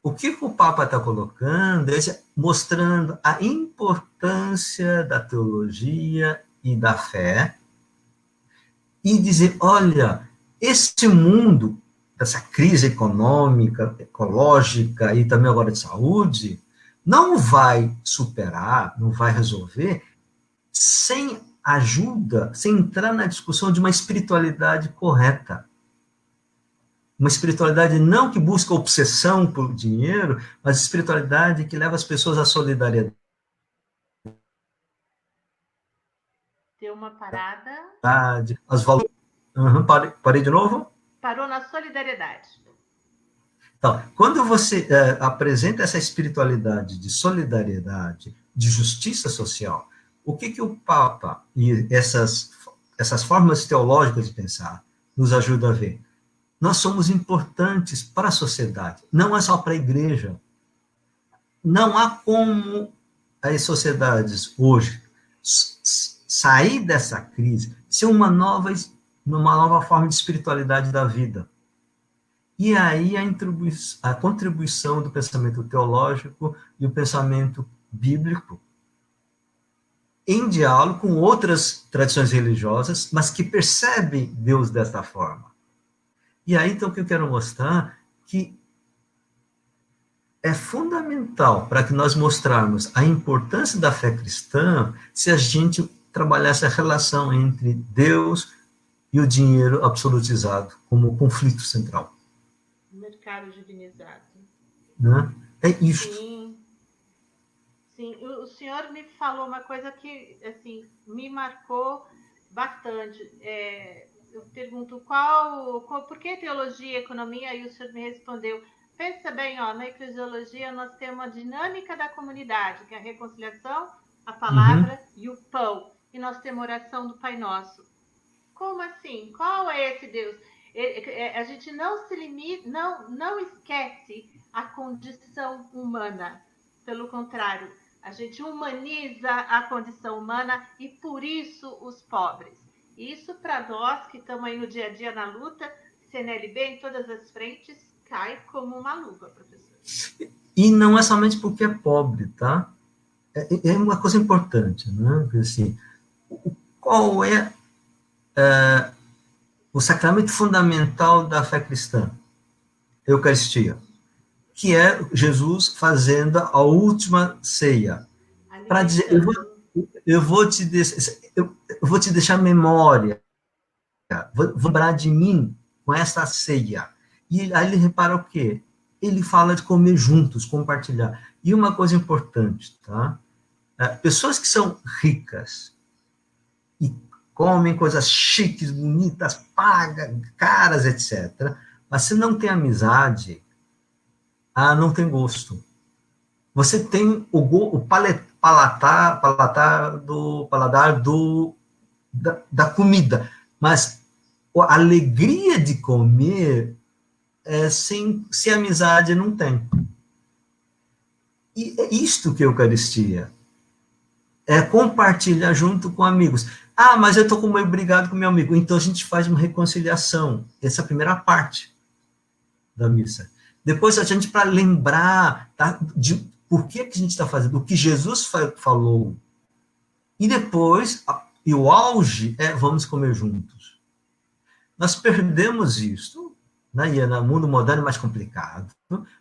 O que o Papa está colocando é mostrando a importância da teologia e da fé e dizer, olha, esse mundo, dessa crise econômica, ecológica e também agora de saúde, não vai superar, não vai resolver sem ajuda, sem entrar na discussão de uma espiritualidade correta. Uma espiritualidade não que busca obsessão por dinheiro, mas espiritualidade que leva as pessoas à solidariedade. Deu uma parada. As valores. Parei de novo? Parou na solidariedade. Então, quando você apresenta essa espiritualidade de solidariedade, de justiça social, o que o Papa e essas formas teológicas de pensar nos ajudam a ver? Nós somos importantes para a sociedade, não é só para a igreja. Não há como as sociedades hoje sair dessa crise sem uma nova forma de espiritualidade da vida. E aí a contribuição do pensamento teológico e o pensamento bíblico em diálogo com outras tradições religiosas, mas que percebem Deus desta forma. E aí, então, o que eu quero mostrar que é fundamental para que nós mostrarmos a importância da fé cristã se a gente trabalhar essa relação entre Deus e o dinheiro absolutizado como conflito central. Mercado divinizado. Né? É isso. Sim. Sim, o senhor me falou uma coisa que assim, me marcou bastante. Eu pergunto por que teologia e economia? E o senhor me respondeu, pensa bem, na eclesiologia nós temos uma dinâmica da comunidade, que é a reconciliação, a palavra e o pão. E nós temos a oração do Pai Nosso. Como assim? Qual é esse Deus? A gente não se limita, não esquece a condição humana. Pelo contrário, a gente humaniza a condição humana e, por isso, os pobres. Isso, para nós que estamos aí no dia a dia na luta, CNLB em todas as frentes, cai como uma luva, professor. E não é somente porque é pobre, tá? É uma coisa importante, né? Porque, assim, qual é o sacramento fundamental da fé cristã? Eucaristia. Que é Jesus fazendo a última ceia. Para dizer, eu vou te deixar memória, vou lembrar de mim com essa ceia. E aí ele repara o quê? Ele fala de comer juntos, compartilhar. E uma coisa importante, tá? Pessoas que são ricas e comem coisas chiques, bonitas, pagas, caras, etc. Mas se não tem amizade, não tem gosto. Você tem o paladar da comida, mas a alegria de comer sem amizade não tem. E é isto que é a Eucaristia. É compartilhar junto com amigos. Mas eu estou meio brigado com meu amigo. Então a gente faz uma reconciliação. Essa é a primeira parte da missa. Depois a gente, para lembrar de por que a gente está fazendo, o que Jesus falou. E depois, e o auge vamos comer juntos. Nós perdemos isso, né? E no mundo moderno é mais complicado,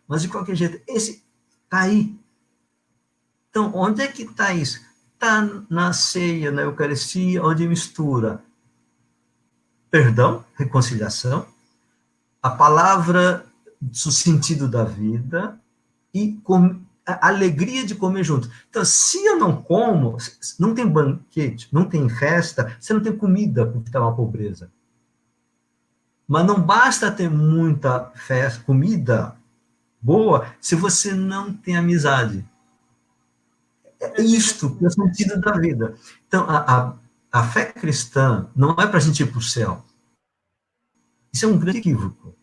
mas de qualquer jeito, esse está aí. Então, onde é que está isso? Está na ceia, na Eucaristia, onde mistura perdão, reconciliação, a palavra do sentido da vida e a alegria de comer junto. Então, se eu não como, não tem banquete, não tem festa, você não tem comida, porque está uma pobreza. Mas não basta ter muita festa, comida boa, se você não tem amizade. É isto que é o sentido da vida. Então, a fé cristã não é para a gente ir para o céu. Isso é um grande equívoco.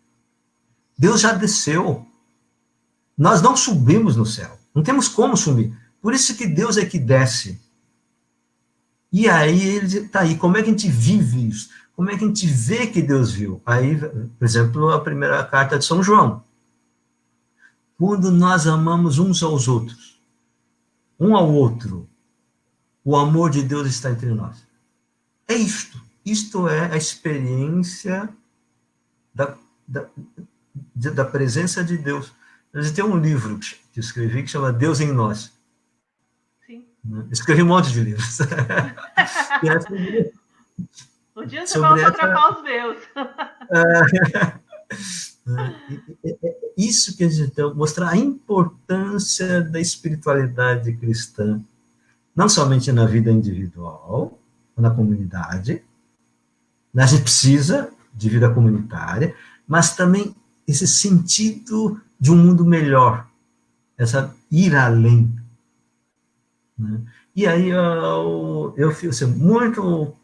Deus já desceu. Nós não subimos no céu. Não temos como subir. Por isso que Deus é que desce. E aí ele está aí. Como é que a gente vive isso? Como é que a gente vê que Deus viu? Aí, por exemplo, a primeira carta de São João. Quando nós amamos uns aos outros, um ao outro, o amor de Deus está entre nós. É isto. Isto é a experiência da presença de Deus. Tem um livro que escrevi que chama Deus em Nós. Sim. Escrevi um monte de livros. Um dia você vai fotografar os meus. Isso que a gente tem, mostrar a importância da espiritualidade cristã, não somente na vida individual, na comunidade, a gente precisa de vida comunitária, mas também esse sentido de um mundo melhor, essa ir além. Né? E aí eu fico assim, muito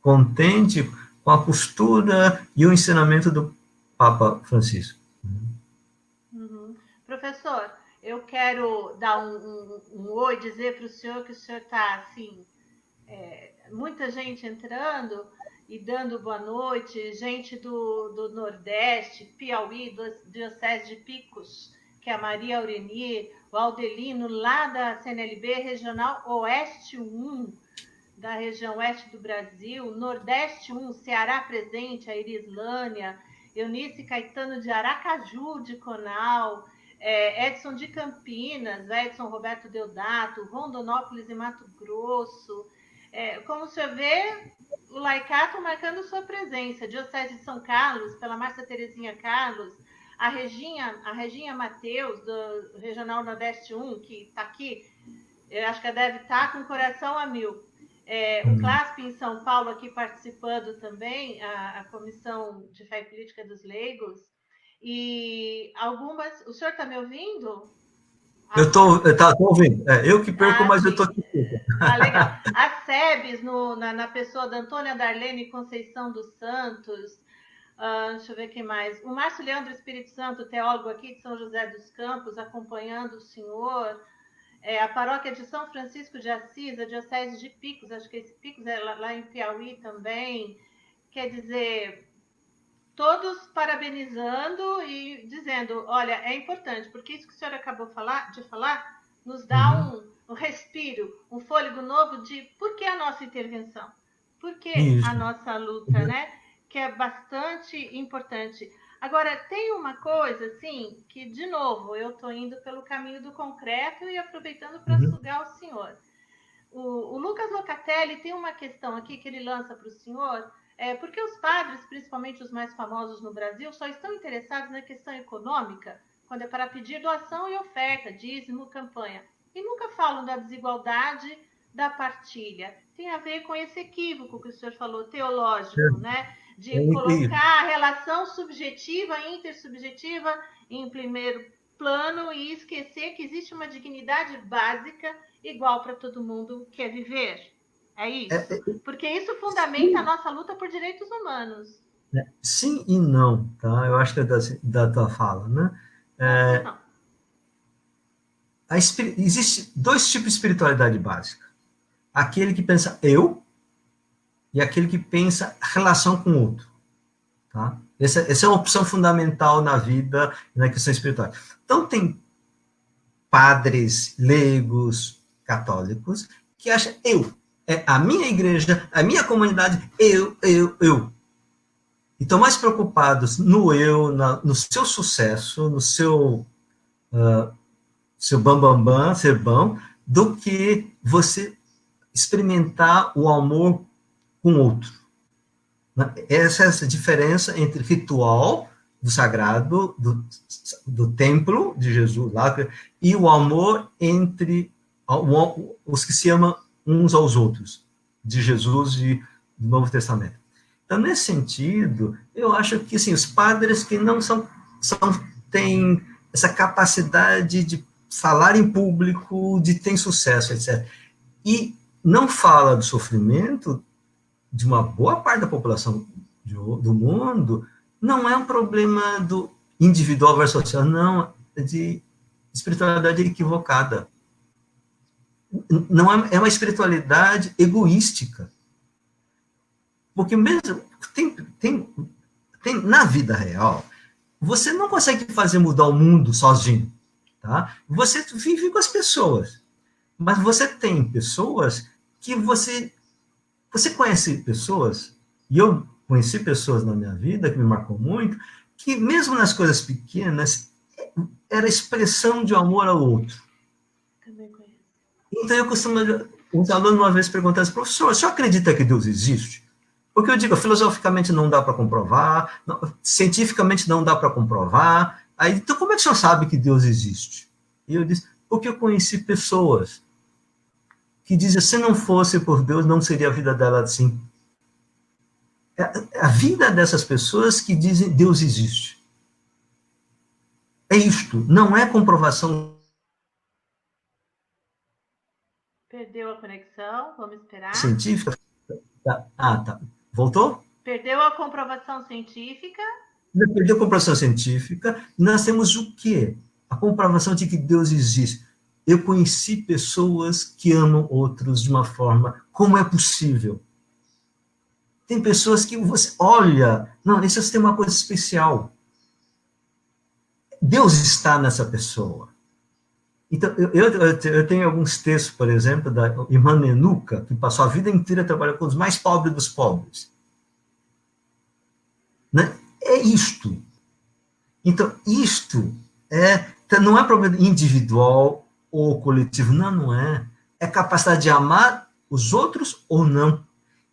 contente com a postura e o ensinamento do Papa Francisco. Uhum. Professor, eu quero dar um oi, dizer para o senhor que o senhor está assim, muita gente entrando e dando boa noite, gente do Nordeste, Piauí, Diocese de Picos, que é a Maria Aurenir, o Aldelino, lá da CNLB, Regional Oeste 1, da região oeste do Brasil, Nordeste 1, Ceará presente, a Irislânia, Eunice Caetano de Aracaju, de Conal, Edson de Campinas, Edson Roberto Deodato, Rondonópolis e Mato Grosso. Como o senhor vê, o Laicato marcando sua presença. Diocese de São Carlos, pela Márcia Terezinha Carlos, a Reginha Mateus, do Regional Nordeste 1, que está aqui, eu acho que deve estar com o coração a mil. O CLASP em São Paulo aqui participando também, a Comissão de Fé e Política dos Leigos, e algumas... O senhor está me ouvindo? Eu estou ouvindo. Eu que perco, mas eu estou aqui. Legal. A SEBS, na pessoa da Antônia Darlene Conceição dos Santos, deixa eu ver quem mais. O Márcio Leandro Espírito Santo, teólogo aqui de São José dos Campos, acompanhando o senhor. A paróquia de São Francisco de Assis, a diocese de Picos, acho que esse Picos é lá em Piauí também. Quer dizer, todos parabenizando e dizendo, olha, é importante, porque isso que o senhor acabou de falar nos dá um respiro, um fôlego novo de por que a nossa intervenção, por que a nossa luta, né? Que é bastante importante. Agora, tem uma coisa, assim, que, de novo, eu estou indo pelo caminho do concreto e aproveitando para sugar o senhor. O Lucas Locatelli tem uma questão aqui que ele lança para o senhor, porque os padres, principalmente os mais famosos no Brasil, só estão interessados na questão econômica, quando é para pedir doação e oferta, dízimo, campanha, e nunca falam da desigualdade da partilha. Tem a ver com esse equívoco que o senhor falou, teológico, né? De colocar a relação subjetiva e intersubjetiva em primeiro plano e esquecer que existe uma dignidade básica igual para todo mundo que quer viver. É isso? Porque isso fundamenta a nossa luta por direitos humanos. Sim e não, tá? Eu acho que é da tua fala, né? Existe dois tipos de espiritualidade básica. Aquele que pensa eu e aquele que pensa relação com o outro. Tá? Essa é uma opção fundamental na vida e na questão espiritual. Então, tem padres, leigos, católicos, que acham a minha igreja, a minha comunidade, eu. E estão mais preocupados no eu, no seu sucesso, no seu bambambam, ser bom, do que você experimentar o amor com o outro. Essa diferença entre ritual do sagrado, do templo de Jesus, lá, e o amor entre os que se amam uns aos outros, de Jesus e do Novo Testamento. Então, nesse sentido, eu acho que assim, os padres que não têm essa capacidade de falar em público, de ter sucesso, etc., e não fala do sofrimento de uma boa parte da população do mundo, não é um problema do individual versus social, não, é de espiritualidade equivocada. Não é uma espiritualidade egoística. Porque mesmo tem na vida real, você não consegue fazer mudar o mundo sozinho, tá? Você vive com as pessoas, mas você tem pessoas que você conhece pessoas, e eu conheci pessoas na minha vida que me marcou muito, que mesmo nas coisas pequenas, era expressão de amor ao outro. Também conheço. Então eu costumo, um aluno uma vez perguntar assim, professor, o senhor acredita que Deus existe? Porque eu digo, filosoficamente não dá para comprovar, cientificamente não dá para comprovar, aí, então como é que o senhor sabe que Deus existe? E eu disse, porque eu conheci pessoas que dizia, se não fosse por Deus, não seria a vida dela assim. É a vida dessas pessoas que dizem, Deus existe. É isto, não é comprovação Perdeu a conexão, vamos esperar. científica. Tá. Voltou? Perdeu a comprovação científica. Perdeu a comprovação científica. Nós temos o quê? A comprovação de que Deus existe. Eu conheci pessoas que amam outros de uma forma. Como é possível? Tem pessoas que você olha, não, isso tem uma coisa especial. Deus está nessa pessoa. Então, eu tenho alguns textos, por exemplo, da irmã Nenuca, que passou a vida inteira trabalhando com os mais pobres dos pobres. Né? É isto. Então, isto não é problema individual ou coletivo, não é. É capacidade de amar os outros ou não.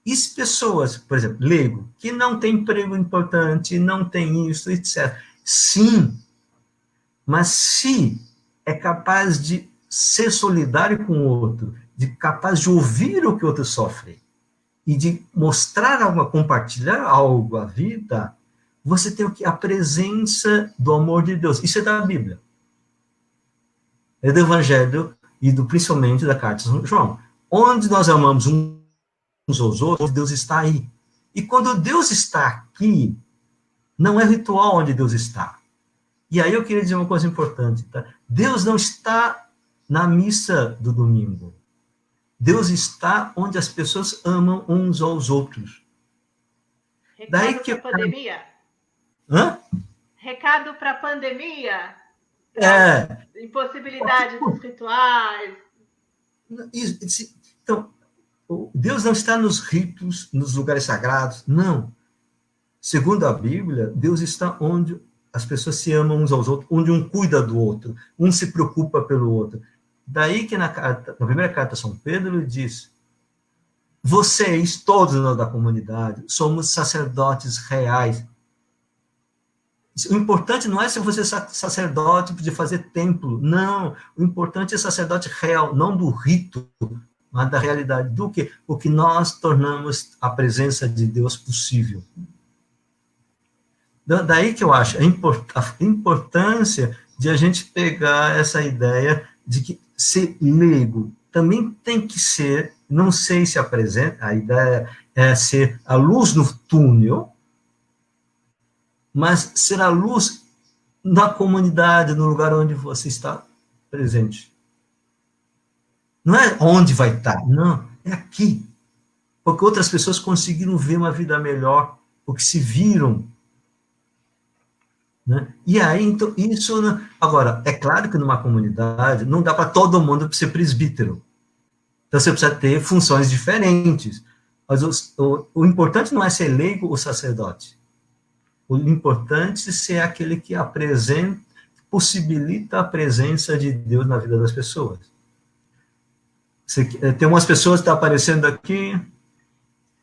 E se pessoas, por exemplo, leigo, que não tem emprego importante, não tem isso, etc. Sim, mas se é capaz de ser solidário com o outro, capaz de ouvir o que o outro sofre, e de mostrar algo, compartilhar algo, a vida, você tem a presença do amor de Deus. Isso é da Bíblia. É do Evangelho e principalmente da carta de São João. Onde nós amamos uns aos outros, Deus está aí. E quando Deus está aqui, não é ritual onde Deus está. E aí eu queria dizer uma coisa importante. Tá? Deus não está na missa do domingo. Deus está onde as pessoas amam uns aos outros. Recado para a pandemia? Hã? Recado para a pandemia? Impossibilidade dos rituais. Então, Deus não está nos ritos, nos lugares sagrados, não. Segundo a Bíblia, Deus está onde as pessoas se amam uns aos outros, onde um cuida do outro, um se preocupa pelo outro. Daí que na primeira carta a São Pedro, ele diz, vocês, todos nós da comunidade, somos sacerdotes reais. O importante não é se você é sacerdote de fazer templo, não. O importante é sacerdote real, não do rito, mas da realidade. Do que? O que nós tornamos a presença de Deus possível. Daí que eu acho a importância de a gente pegar essa ideia de que ser leigo também tem que ser, não sei se apresenta, a ideia é ser a luz no túnel, mas ser a luz na comunidade, no lugar onde você está presente. Não é onde vai estar, não, é aqui. Porque outras pessoas conseguiram ver uma vida melhor, porque se viram. Né? E aí, então, isso... Agora, é claro que numa comunidade não dá para todo mundo ser presbítero. Então, você precisa ter funções diferentes. Mas o importante não é ser leigo ou sacerdote. O importante é ser aquele que possibilita a presença de Deus na vida das pessoas. Tem umas pessoas que estão aparecendo aqui.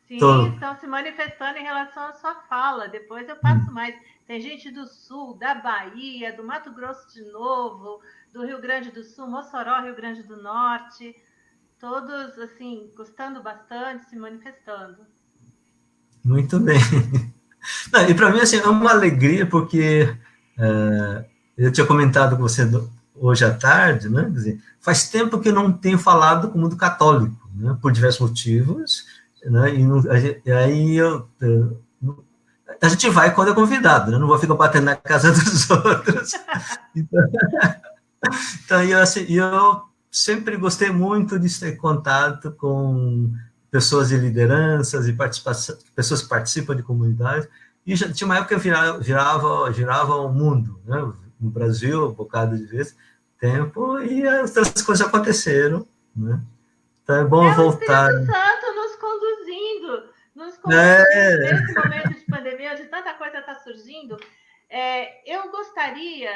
Sim, estão se manifestando em relação à sua fala. Depois eu passo mais. Tem gente do Sul, da Bahia, do Mato Grosso de Novo, do Rio Grande do Sul, Mossoró, Rio Grande do Norte. Todos, assim, gostando bastante, se manifestando. Muito bem. Não, e para mim, assim, é uma alegria, porque eu tinha comentado com você hoje à tarde, né? Quer dizer, faz tempo que eu não tenho falado com o mundo católico, né? Por diversos motivos, né? E aí a gente vai quando é convidado, né? Não vou ficar batendo na casa dos outros. Então eu sempre gostei muito de ter contato com pessoas de lideranças e participação, pessoas que participam de comunidades. E já tinha uma época que eu girava o mundo, né? No Brasil, um bocado de vezes, tempo, e as coisas aconteceram, né? Então é bom voltar. É o Espírito Santo nos conduzindo nesse momento de pandemia, onde tanta coisa está surgindo. Eu gostaria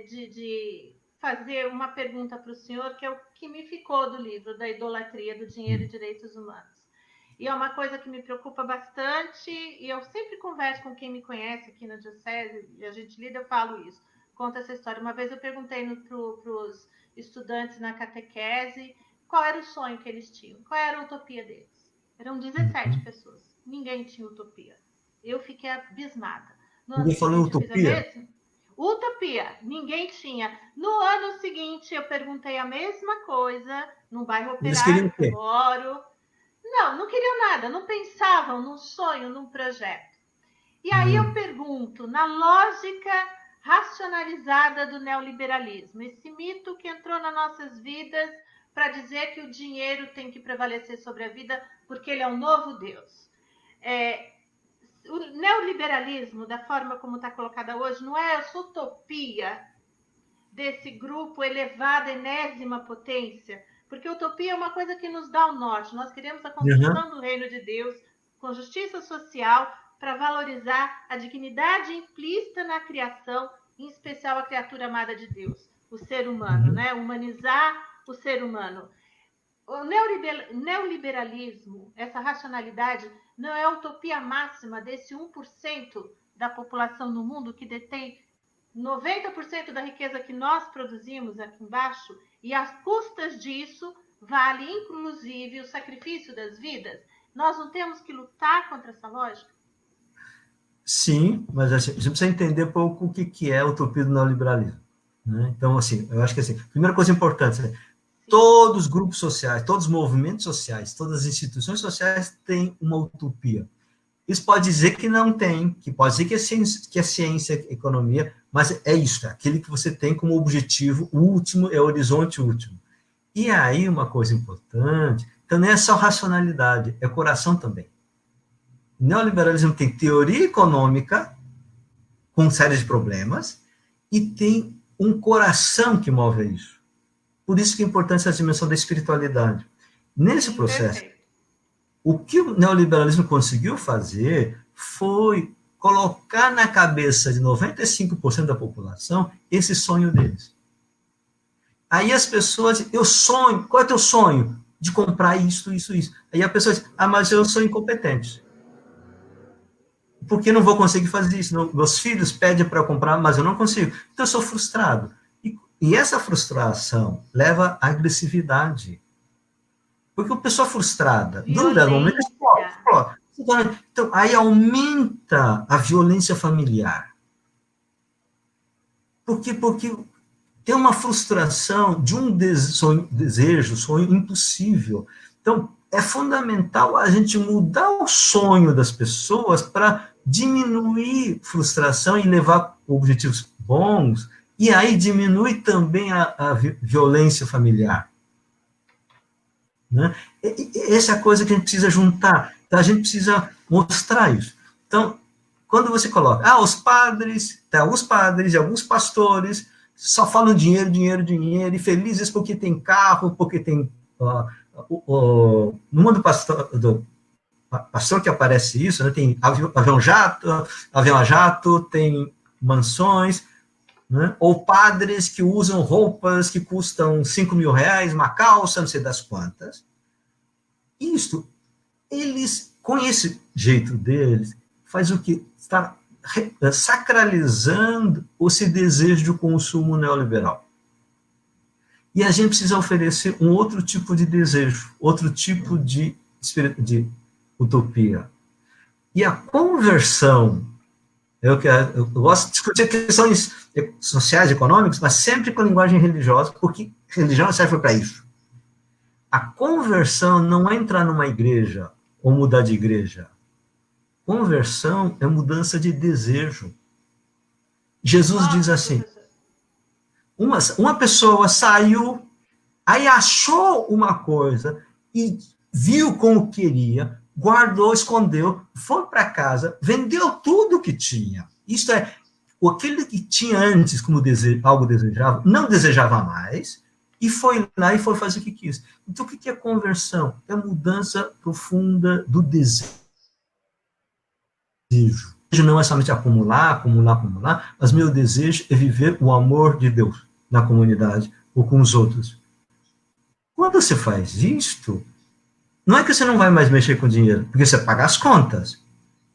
de fazer uma pergunta para o senhor, que é o que me ficou do livro, da idolatria do dinheiro e direitos humanos. E é uma coisa que me preocupa bastante, e eu sempre converso com quem me conhece aqui na Diocese, e a gente lida, eu falo isso, conta essa história. Uma vez eu perguntei para os estudantes na catequese qual era o sonho que eles tinham, qual era a utopia deles. Eram 17 pessoas, ninguém tinha utopia. Eu fiquei abismada. Ninguém falou utopia? Utopia, ninguém tinha. No ano seguinte, eu perguntei a mesma coisa, num bairro operário que eu moro. Não queriam nada, não pensavam num sonho, num projeto. E aí eu pergunto, na lógica racionalizada do neoliberalismo, esse mito que entrou nas nossas vidas para dizer que o dinheiro tem que prevalecer sobre a vida porque ele é o novo Deus. O neoliberalismo, da forma como está colocada hoje, não é essa utopia desse grupo elevado, enésima potência, porque utopia é uma coisa que nos dá o norte. Nós queremos a construção do reino de Deus com justiça social para valorizar a dignidade implícita na criação, em especial a criatura amada de Deus, o ser humano, né? Humanizar o ser humano. O neoliberalismo, essa racionalidade, não é a utopia máxima desse 1% da população no mundo que detém 90% da riqueza que nós produzimos aqui embaixo, e às custas disso vale inclusive o sacrifício das vidas? Nós não temos que lutar contra essa lógica? Sim, mas assim, a gente precisa entender um pouco o que é a utopia do neoliberalismo. Né? Então, assim, eu acho que assim, a primeira coisa importante é todos os grupos sociais, todos os movimentos sociais, todas as instituições sociais têm uma utopia. Isso pode dizer que não tem, que pode dizer que é ciência, economia, mas é isso, é aquele que você tem como objetivo último, é o horizonte último. E aí, uma coisa importante, então não é só racionalidade, é coração também. O neoliberalismo tem teoria econômica, com série de problemas, e tem um coração que move isso. Por isso que é importante essa dimensão da espiritualidade. Nesse processo, o que o neoliberalismo conseguiu fazer foi colocar na cabeça de 95% da população esse sonho deles. Aí as pessoas dizem, eu sonho, qual é o teu sonho? De comprar isso. Aí a pessoa diz, mas eu sou incompetente. Porque não vou conseguir fazer isso? Não, meus filhos pedem para comprar, mas eu não consigo. Então eu sou frustrado. E essa frustração leva à agressividade. Porque uma pessoa frustrada, no dado momento, explode. Então, aí aumenta a violência familiar. Porque tem uma frustração de um sonho impossível. Então, é fundamental a gente mudar o sonho das pessoas para diminuir frustração e levar objetivos bons, e aí diminui também a violência familiar. Né? Essa é a coisa que a gente precisa juntar. Então, a gente precisa mostrar isso. Então, quando você coloca, os padres e alguns pastores só falam dinheiro, e felizes porque tem carro, porque tem... no mundo do pastor que aparece isso, né, tem avião a jato, tem mansões, né, ou padres que usam roupas que custam 5 mil reais, uma calça, não sei das quantas. Isso, eles, com esse jeito deles, faz o que? Está sacralizando esse desejo de consumo neoliberal. E a gente precisa oferecer um outro tipo de desejo, outro tipo de utopia. E a conversão, eu gosto de discutir questões sociais e econômicas, mas sempre com linguagem religiosa, porque religião serve para isso. A conversão não é entrar numa igreja ou mudar de igreja. Conversão é mudança de desejo. Jesus diz assim, uma pessoa saiu, aí achou uma coisa e viu como queria, guardou, escondeu, foi para casa, vendeu tudo que tinha. Isto é, aquele que tinha antes como algo desejável, não desejava mais, e foi lá e foi fazer o que quis. Então, o que é conversão? É a mudança profunda do desejo. Não é somente acumular, mas meu desejo é viver o amor de Deus na comunidade ou com os outros. Quando você faz isto, não é que você não vai mais mexer com dinheiro, porque você paga as contas,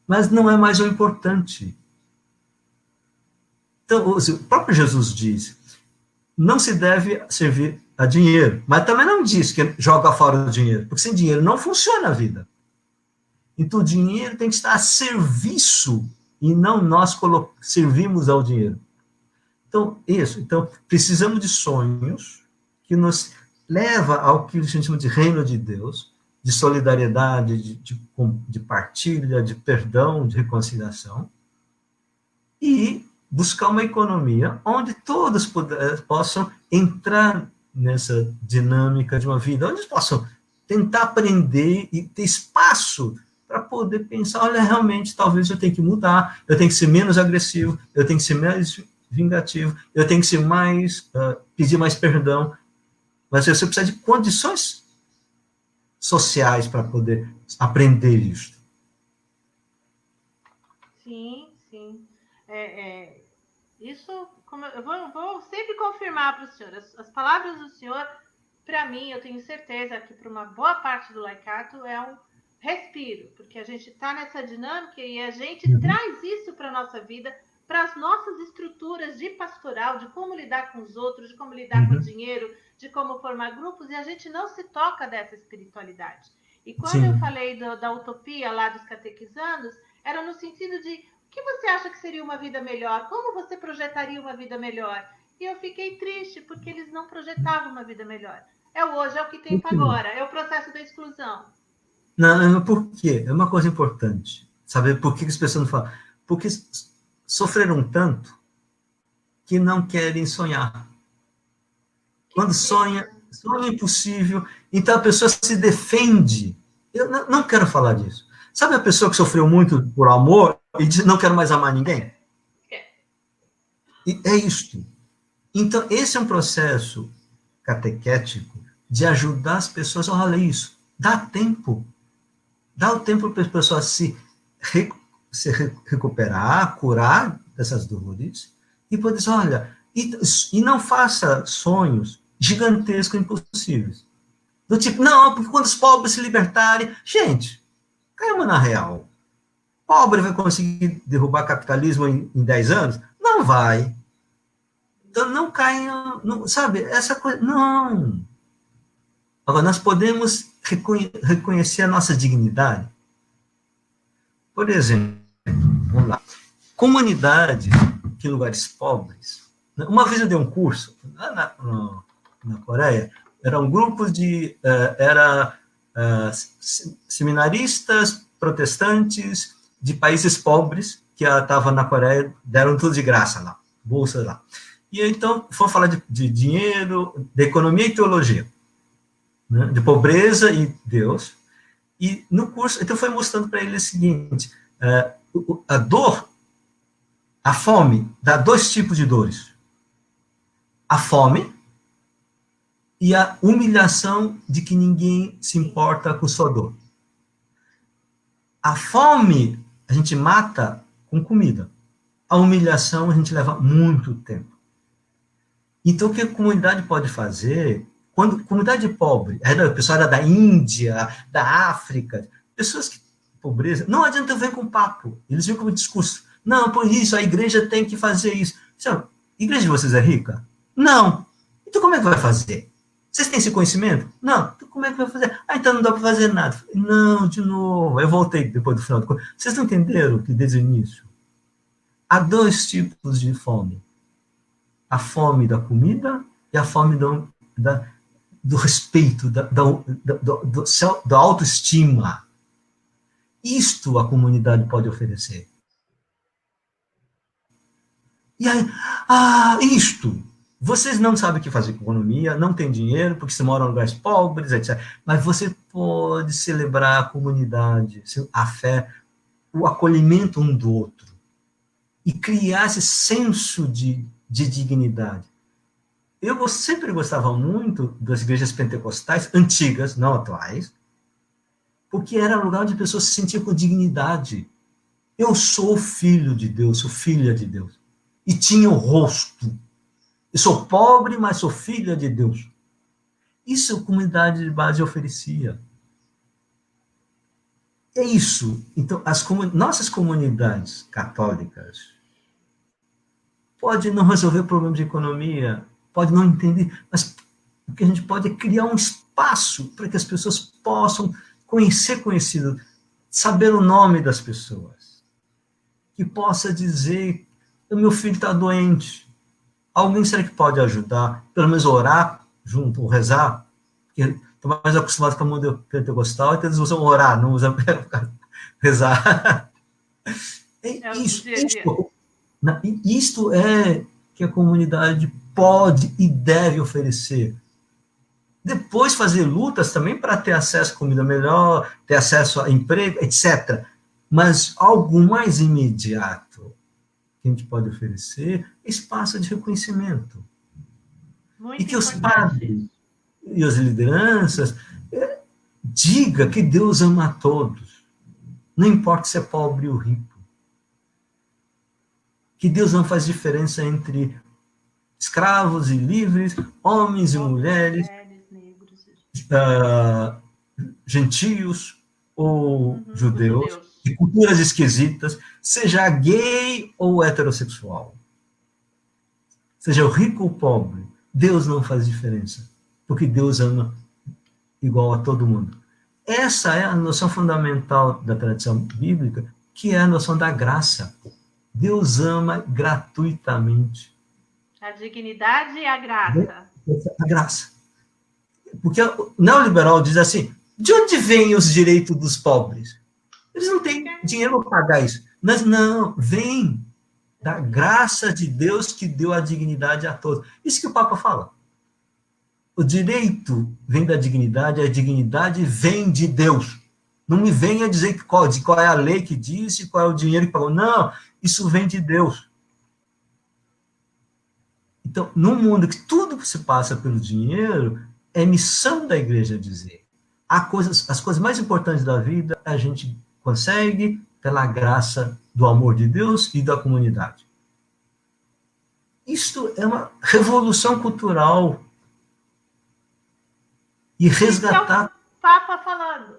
mas não é mais o importante. Então, o próprio Jesus diz, não se deve servir a dinheiro, mas também não diz que joga fora o dinheiro, porque sem dinheiro não funciona a vida. Então, o dinheiro tem que estar a serviço e não nós servimos ao dinheiro. Então, isso. Então, precisamos de sonhos que nos leva ao que a gente chama de reino de Deus, de solidariedade, de partilha, de perdão, de reconciliação, e buscar uma economia onde todos possam entrar nessa dinâmica de uma vida, onde eles possam tentar aprender e ter espaço para poder pensar, olha, realmente, talvez eu tenha que mudar, eu tenho que ser menos agressivo, eu tenho que ser mais vingativo, eu tenho que ser mais, pedir mais perdão, mas você precisa de condições sociais para poder aprender isso. Sim, sim. Isso, eu vou sempre confirmar para o senhor, as palavras do senhor, para mim, eu tenho certeza que para uma boa parte do Laicato é um respiro, porque a gente está nessa dinâmica e a gente traz isso para a nossa vida, para as nossas estruturas de pastoral, de como lidar com os outros, de como lidar com o dinheiro, de como formar grupos, e a gente não se toca dessa espiritualidade. E quando eu falei da utopia lá dos catequizandos, era no sentido de o que você acha que seria uma vida melhor? Como você projetaria uma vida melhor? E eu fiquei triste, porque eles não projetavam uma vida melhor. É o hoje, é o que tem para agora, é o processo da exclusão. Não, por quê? É uma coisa importante. Saber por que as pessoas não falam. Porque sofreram tanto que não querem sonhar. Quando sonha impossível, então a pessoa se defende. Eu não quero falar disso. Sabe a pessoa que sofreu muito por amor e diz, não quero mais amar ninguém? E é isto. Então, esse é um processo catequético de ajudar as pessoas a olhar isso. Dá tempo. Dá o tempo para as pessoas se recuperar, curar dessas dores, e poder dizer, olha, e não faça sonhos gigantescos, impossíveis. Do tipo, não, porque quando os pobres se libertarem... Gente, calma na real. Pobre vai conseguir derrubar capitalismo em 10 anos? Não vai. Então, não caia, sabe, essa coisa, não. Agora, nós podemos reconhecer a nossa dignidade. Por exemplo, vamos lá, comunidade em lugares pobres. Uma vez eu dei um curso, lá na Coreia, era um grupo de seminaristas protestantes de países pobres que estavam na Coreia, deram tudo de graça lá, bolsa lá. E então, foi falar de dinheiro, de economia e teologia, né, de pobreza e Deus. E no curso, então foi mostrando para ele o seguinte, a dor, a fome, dá 2 tipos de dores. A fome e a humilhação de que ninguém se importa com sua dor. A fome a gente mata com comida. A humilhação a gente leva muito tempo. Então, o que a comunidade pode fazer, quando comunidade pobre, o pessoal era da Índia, da África, pessoas que pobreza, não adianta vir com papo, eles vêm com discurso, não, por isso, a igreja tem que fazer isso. A igreja de vocês é rica? Não. Então, como é que vai fazer? Vocês têm esse conhecimento? Não. Então, como é que vai fazer? Então não dá para fazer nada. Não, de novo, eu voltei depois do final do curso. Vocês não entenderam que desde o início? Há 2 tipos de fome. A fome da comida e a fome do respeito, da autoestima. Isto a comunidade pode oferecer. E aí, isto. Vocês não sabem o que fazer com economia, não tem dinheiro, porque você mora em lugares pobres, etc. Mas você pode celebrar a comunidade, a fé, o acolhimento um do outro. E criar esse senso de dignidade. Eu sempre gostava muito das igrejas pentecostais, antigas, não atuais, porque era um lugar onde a pessoa se sentia com dignidade. Eu sou filho de Deus, sou filha de Deus. E tinha o rosto. Eu sou pobre, mas sou filha de Deus. Isso a comunidade de base oferecia. É isso. Então, nossas comunidades católicas podem não resolver o problema de economia, pode não entender, mas o que a gente pode é criar um espaço para que as pessoas possam ser conhecido, saber o nome das pessoas, que possa dizer, o meu filho está doente, alguém será que pode ajudar? Pelo menos orar junto, ou rezar, porque estou mais acostumado com a mundo pentecostal, então eles usam orar, não usam rezar. Isto é que a comunidade pode e deve oferecer. Depois fazer lutas também para ter acesso a comida melhor, ter acesso a emprego, etc. Mas algo mais imediato que a gente pode oferecer é espaço de reconhecimento. Muito e que os padres e as lideranças diga que Deus ama a todos. Não importa se é pobre ou rico. Que Deus não faz diferença entre escravos e livres, homens e mulheres, gentios ou judeus, de culturas esquisitas, seja gay ou heterossexual, seja rico ou pobre, Deus não faz diferença, porque Deus ama igual a todo mundo. Essa é a noção fundamental da tradição bíblica, que é a noção da graça. Deus ama gratuitamente. A dignidade e a graça. A graça. Porque o neoliberal diz assim, de onde vêm os direitos dos pobres? Eles não têm dinheiro para pagar isso. Mas não, vem da graça de Deus que deu a dignidade a todos. Isso que o Papa fala. O direito vem da dignidade, a dignidade vem de Deus. Não me venha dizer qual é a lei que disse, qual é o dinheiro que pagou. Não, isso vem de Deus. Então, num mundo que tudo se passa pelo dinheiro, é missão da igreja dizer. As coisas mais importantes da vida a gente consegue pela graça do amor de Deus e da comunidade. Isto é uma revolução cultural. E resgatar... Esse é o Papa falando.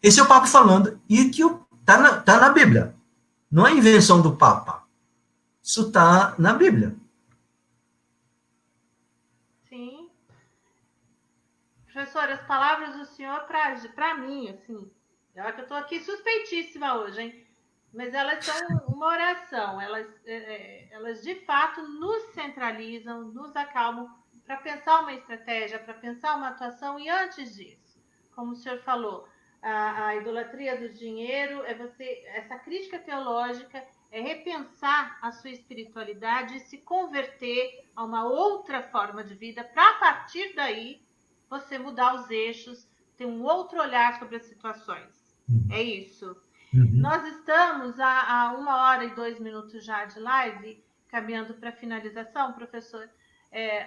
Esse é o Papa falando. E que está na Bíblia. Não é invenção do Papa. Isso está na Bíblia. Sim. Professor, as palavras do senhor, para mim, assim, é que eu estou aqui suspeitíssima hoje, hein? Mas elas são uma oração. Elas de fato nos centralizam, nos acalmam para pensar uma estratégia, para pensar uma atuação. E antes disso, como o senhor falou, a idolatria do dinheiro essa crítica teológica é repensar a sua espiritualidade e se converter a uma outra forma de vida, para a partir daí você mudar os eixos, ter um outro olhar sobre as situações. É isso. Nós estamos a 1h02 já de live, caminhando para a finalização, professor.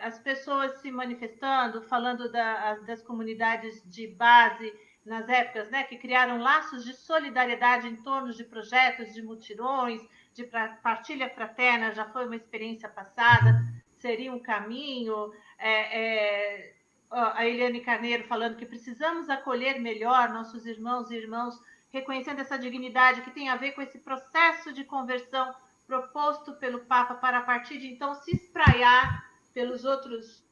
As pessoas se manifestando, falando das comunidades de base nas épocas, né, que criaram laços de solidariedade em torno de projetos, de mutirões, de partilha fraterna, já foi uma experiência passada, seria um caminho. A Eliane Carneiro falando que precisamos acolher melhor nossos irmãos e irmãs, reconhecendo essa dignidade que tem a ver com esse processo de conversão proposto pelo Papa para, a partir de então, se espraiar pelos outros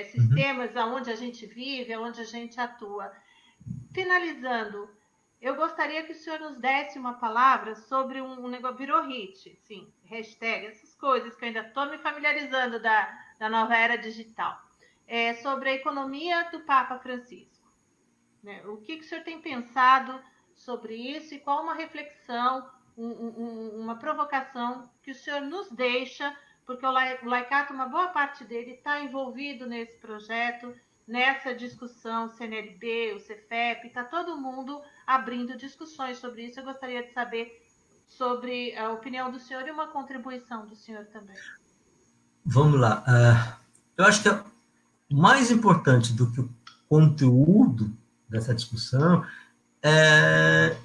sistemas onde a gente vive, onde a gente atua. Finalizando, eu gostaria que o senhor nos desse uma palavra sobre um negócio, virou hit, sim, hashtag, essas coisas que eu ainda estou me familiarizando da nova era digital, sobre a economia do Papa Francisco. Né? O que o senhor tem pensado sobre isso e qual uma reflexão, uma provocação que o senhor nos deixa, porque o Laicato, uma boa parte dele está envolvido nesse projeto, nessa discussão, o CNLB, o CEFEP, está todo mundo abrindo discussões sobre isso. Eu gostaria de saber sobre a opinião do senhor e uma contribuição do senhor também. Vamos lá. Eu acho que o mais importante do que o conteúdo dessa discussão é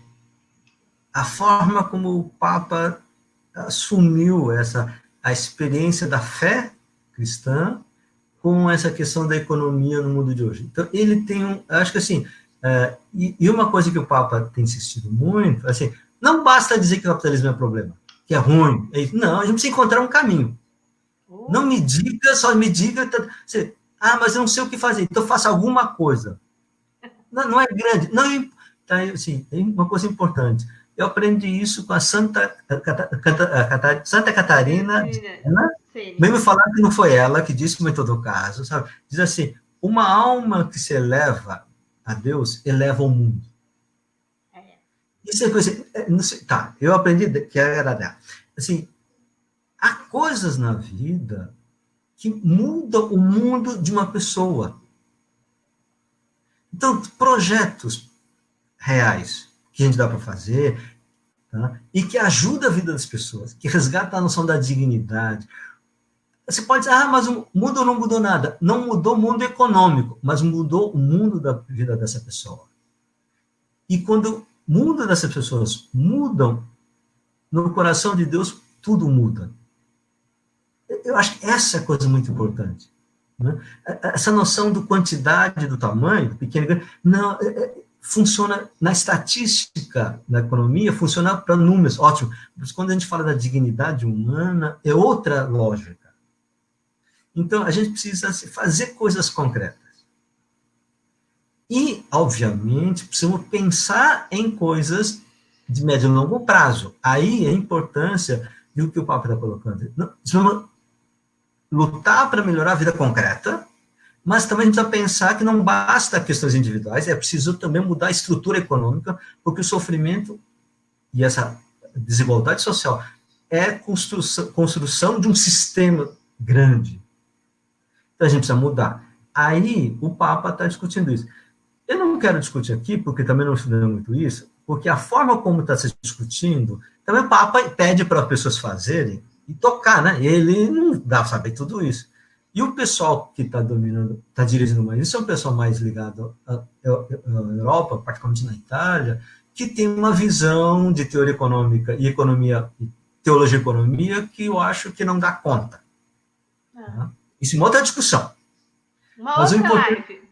a forma como o Papa assumiu a experiência da fé cristã com essa questão da economia no mundo de hoje. Então, ele tem acho que assim, e uma coisa que o Papa tem insistido muito, assim, não basta dizer que o capitalismo é problema, que é ruim, não, a gente precisa encontrar um caminho. Não me diga, só me diga, Ah, mas eu não sei o que fazer, então faça alguma coisa. Não, não é grande. Não, tá, assim, tem uma coisa importante. Eu aprendi isso com a Santa Catarina, né? Mesmo falando que não foi ela que disse, mas em todo caso, sabe? Diz assim, uma alma que se eleva a Deus, eleva o mundo. Isso é coisa, não sei, tá, eu aprendi que era dela. Assim, há coisas na vida que mudam o mundo de uma pessoa. Então, projetos reais que a gente dá para fazer, tá? E que ajuda a vida das pessoas, que resgata a noção da dignidade. Você pode dizer, mas o mundo não mudou nada. Não mudou o mundo econômico, mas mudou o mundo da vida dessa pessoa. E quando o mundo dessas pessoas mudam, no coração de Deus, tudo muda. Eu acho que essa é a coisa muito importante. Né? Essa noção do quantidade, do tamanho, do pequeno e grande, não, funciona na estatística da economia, funciona para números, ótimo. Mas quando a gente fala da dignidade humana, é outra lógica. Então, a gente precisa fazer coisas concretas. E, obviamente, precisamos pensar em coisas de médio e longo prazo. Aí a importância do que o Papa está colocando. Precisamos lutar para melhorar a vida concreta, mas também a gente precisa pensar que não basta questões individuais, é preciso também mudar a estrutura econômica, porque o sofrimento e essa desigualdade social é construção de um sistema grande. Então a gente precisa mudar. Aí o Papa está discutindo isso. Eu não quero discutir aqui, porque também não estudamos muito isso, porque a forma como está se discutindo, também o Papa pede para as pessoas fazerem e tocar, né? E ele não dá para saber tudo isso. E o pessoal que está dominando, está dirigindo mais isso, é um pessoal mais ligado à Europa, particularmente na Itália, que tem uma visão de teoria econômica e economia, e teologia e economia, que eu acho que não dá conta. Tá? Isso é uma outra discussão. Uma outra live.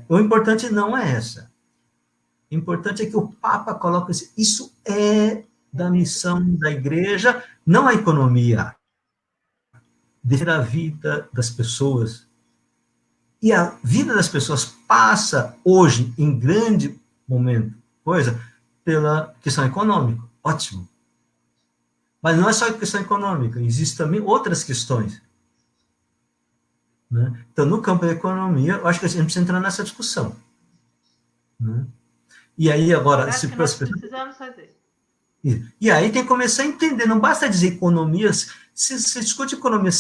O importante não é essa. O importante é que o Papa coloca isso é da missão da igreja, não a economia, de a vida das pessoas. E a vida das pessoas passa hoje, em grande momento, pela questão econômica. Ótimo. Mas não é só a questão econômica, existem também outras questões. Né? Então, no campo da economia, eu acho que a gente precisa entrar nessa discussão. Né? E aí, agora, se nós precisamos fazer. E aí tem que começar a entender, não basta dizer economias, se discute economia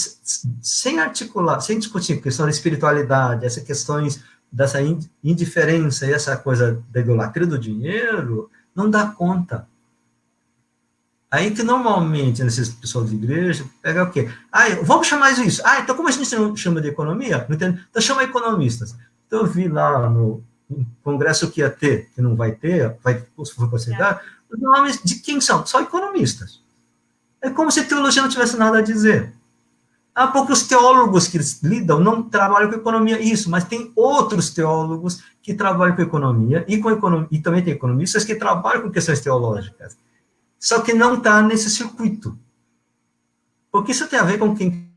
sem articular, sem discutir a questão da espiritualidade, essas questões dessa indiferença e essa coisa da idolatria do dinheiro, não dá conta. Aí que normalmente, nesses pessoal de igreja, pega o quê? Vamos chamar isso. Então como a gente não chama de economia? Então chama economistas. Então eu vi lá no congresso que ia ter, que não vai ter, se for considerar, os nomes de quem são? Só economistas. É como se a teologia não tivesse nada a dizer. Há poucos teólogos que lidam, não trabalham com economia, isso, mas tem outros teólogos que trabalham com economia e também tem economistas que trabalham com questões teológicas. Só que não está nesse circuito. Porque isso tem a ver com quem...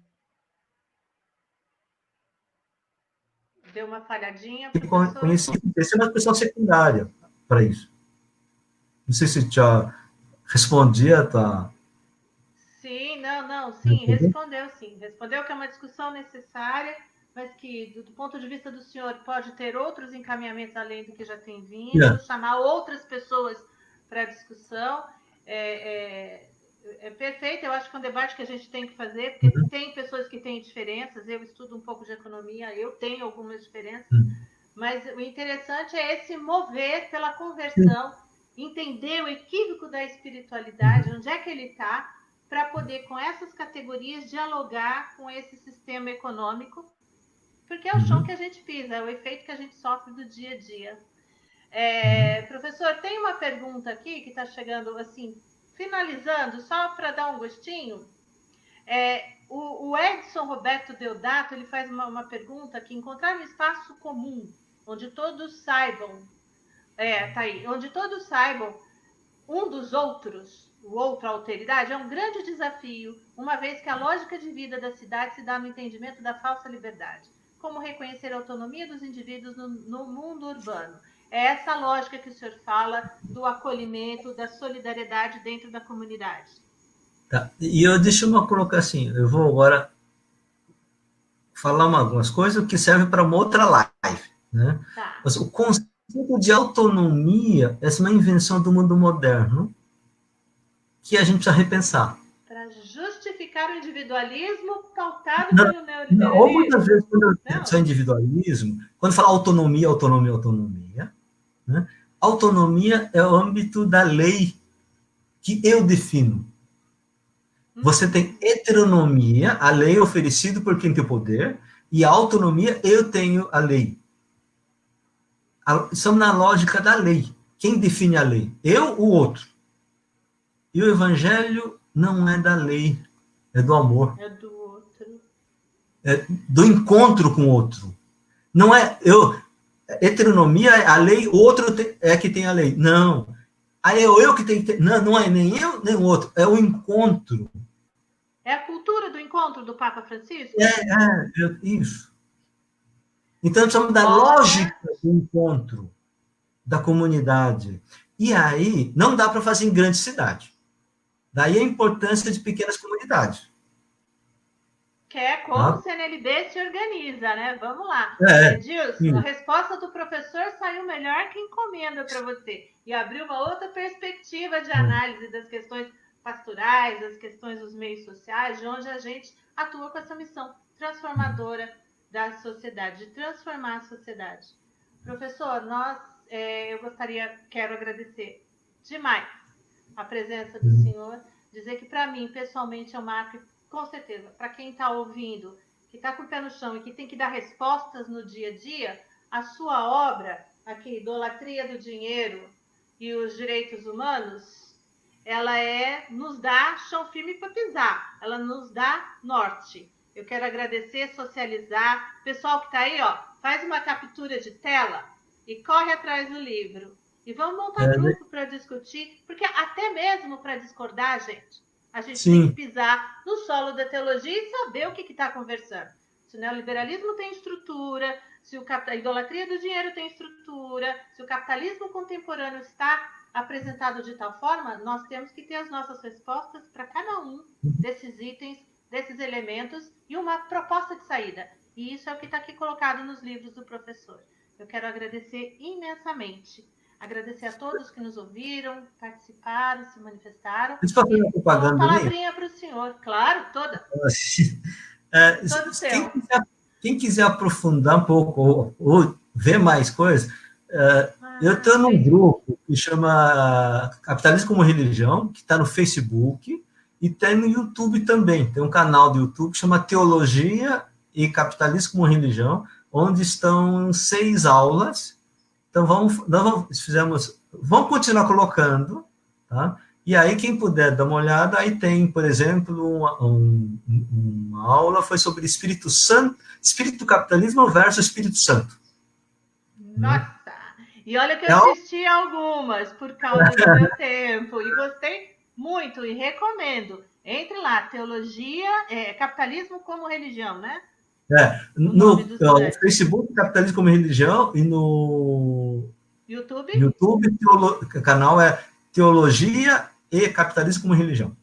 Deu uma falhadinha, conhecido, essa é uma questão secundária para isso. Não sei se já respondi a tua... Sim, sim, respondeu sim. Respondeu que é uma discussão necessária, mas que, do ponto de vista do senhor, pode ter outros encaminhamentos além do que já tem vindo, chamar outras pessoas para a discussão. É perfeito, eu acho que é um debate que a gente tem que fazer, porque tem pessoas que têm diferenças, eu estudo um pouco de economia, eu tenho algumas diferenças, mas o interessante é esse mover pela conversão, entender o equívoco da espiritualidade, onde é que ele está, para poder, com essas categorias, dialogar com esse sistema econômico, porque é o chão que a gente pisa, é o efeito que a gente sofre do dia a dia. Professor, tem uma pergunta aqui que está chegando, assim, finalizando, só para dar um gostinho. O Edson Roberto Deodato, ele faz uma pergunta que encontrar um espaço comum, onde todos saibam, tá aí, onde todos saibam um dos outros, o outro, a alteridade, é um grande desafio, uma vez que a lógica de vida da cidade se dá no entendimento da falsa liberdade. como reconhecer a autonomia dos indivíduos no mundo urbano. É essa lógica que o senhor fala do acolhimento, da solidariedade dentro da comunidade. Tá. E deixa eu colocar assim, eu vou agora falar algumas coisas que servem para uma outra live. Né? Tá. O conceito de autonomia é uma invenção do mundo moderno que a gente precisa repensar. Para justificar o individualismo pautado pelo neoliberalismo. Ou muitas vezes, quando eu penso em individualismo, quando fala autonomia, né? Autonomia é o âmbito da lei que eu defino. Você tem heteronomia, a lei é oferecida por quem tem poder, e a autonomia, eu tenho a lei. Estamos na lógica da lei. Quem define a lei? Eu, o outro. E o evangelho não é da lei, é do amor. É do outro. É do encontro com o outro. Não é heteronomia, a lei, o outro é que tem a lei. Não. Aí é eu que tenho que ter. Não, não é nem eu, nem o outro. É o encontro. É a cultura do encontro do Papa Francisco? Isso. Então, nós precisamos da lógica do encontro, da comunidade. E aí, não dá para fazer em grande cidade. Daí a importância de pequenas comunidades. Que é como o CNLB se organiza, né? Vamos lá. Edilson, a resposta do professor saiu melhor que encomenda para você. E abriu uma outra perspectiva de análise das questões pastorais, das questões dos meios sociais, de onde a gente atua com essa missão transformadora da sociedade, de transformar a sociedade. Professor, quero agradecer demais a presença do senhor, dizer que para mim, pessoalmente, é um marco, com certeza, para quem está ouvindo, que está com o pé no chão e que tem que dar respostas no dia a dia, a sua obra, aqui, Idolatria do Dinheiro e os Direitos Humanos, ela nos dá chão firme para pisar, ela nos dá norte. Eu quero agradecer, socializar. Pessoal que está aí, faz uma captura de tela e corre atrás do livro. E vamos montar grupo para discutir, porque até mesmo para discordar, gente, a gente tem que pisar no solo da teologia e saber o que está conversando. Se o neoliberalismo tem estrutura, se a idolatria do dinheiro tem estrutura, se o capitalismo contemporâneo está apresentado de tal forma, nós temos que ter as nossas respostas para cada um desses itens, desses elementos e uma proposta de saída. E isso é o que está aqui colocado nos livros do professor. Eu quero agradecer imensamente. Agradecer a todos que nos ouviram, participaram, se manifestaram. Deixa eu fazer uma propaganda. Uma palavrinha para o senhor, claro, toda. Quem quiser aprofundar um pouco ou ver mais coisas, eu estou num grupo que chama Capitalismo como Religião, que está no Facebook e tem no YouTube também. Tem um canal do YouTube que chama Teologia e Capitalismo como Religião, onde estão 6 aulas. Então, vamos continuar colocando, tá? E aí, quem puder dar uma olhada, aí tem, por exemplo, uma aula foi sobre Espírito Santo, Espírito Capitalismo versus Espírito Santo. Nossa! E olha que eu assisti algumas por causa do meu tempo, e gostei muito, e recomendo. Entre lá, Teologia, Capitalismo como Religião, né? No Facebook, Capitalismo como Religião, e no YouTube, o canal é Teologia e Capitalismo como Religião.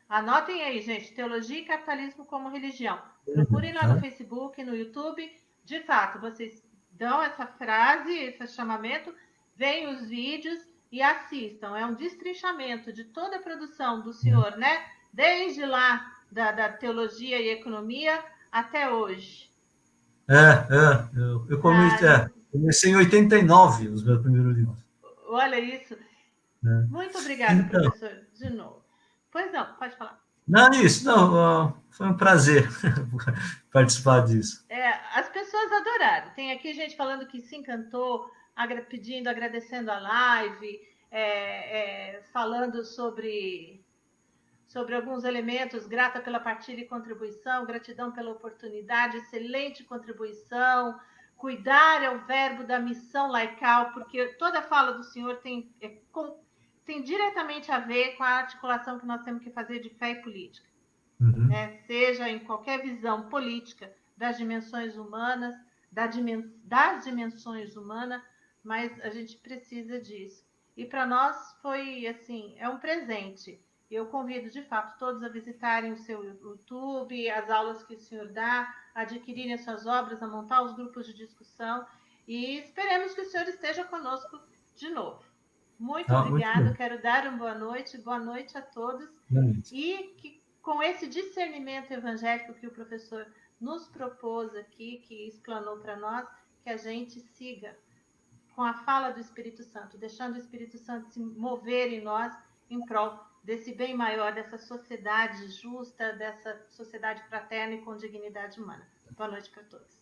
Anotem aí, gente, Teologia e Capitalismo como Religião. Procurem lá no Facebook, no YouTube. De fato, vocês dão essa frase, esse chamamento, veem os vídeos e assistam. É um destrinchamento de toda a produção do senhor, né? Desde lá da teologia e economia até hoje. Eu comecei em 89, os meus primeiros livros. Olha isso. Muito obrigada, professor, de novo. Pois não, pode falar. Foi um prazer participar disso. As pessoas adoraram. Tem aqui gente falando que se encantou, agradecendo a live, falando sobre alguns elementos, grata pela partilha e contribuição, gratidão pela oportunidade, excelente contribuição, cuidar é o verbo da missão laical, porque toda a fala do senhor tem diretamente a ver com a articulação que nós temos que fazer de fé e política. Né? Seja em qualquer visão política das dimensões humanas, das dimensões humanas, mas a gente precisa disso. E para nós foi assim, é um presente. Eu convido de fato todos a visitarem o seu YouTube, as aulas que o senhor dá, a adquirirem as suas obras, a montar os grupos de discussão e esperemos que o senhor esteja conosco de novo. Muito obrigada, quero dar uma boa noite a todos e que com esse discernimento evangélico que o professor nos propôs aqui, que explanou para nós, que a gente siga com a fala do Espírito Santo, deixando o Espírito Santo se mover em nós em prol desse bem maior, dessa sociedade justa, dessa sociedade fraterna e com dignidade humana. Boa noite para todos.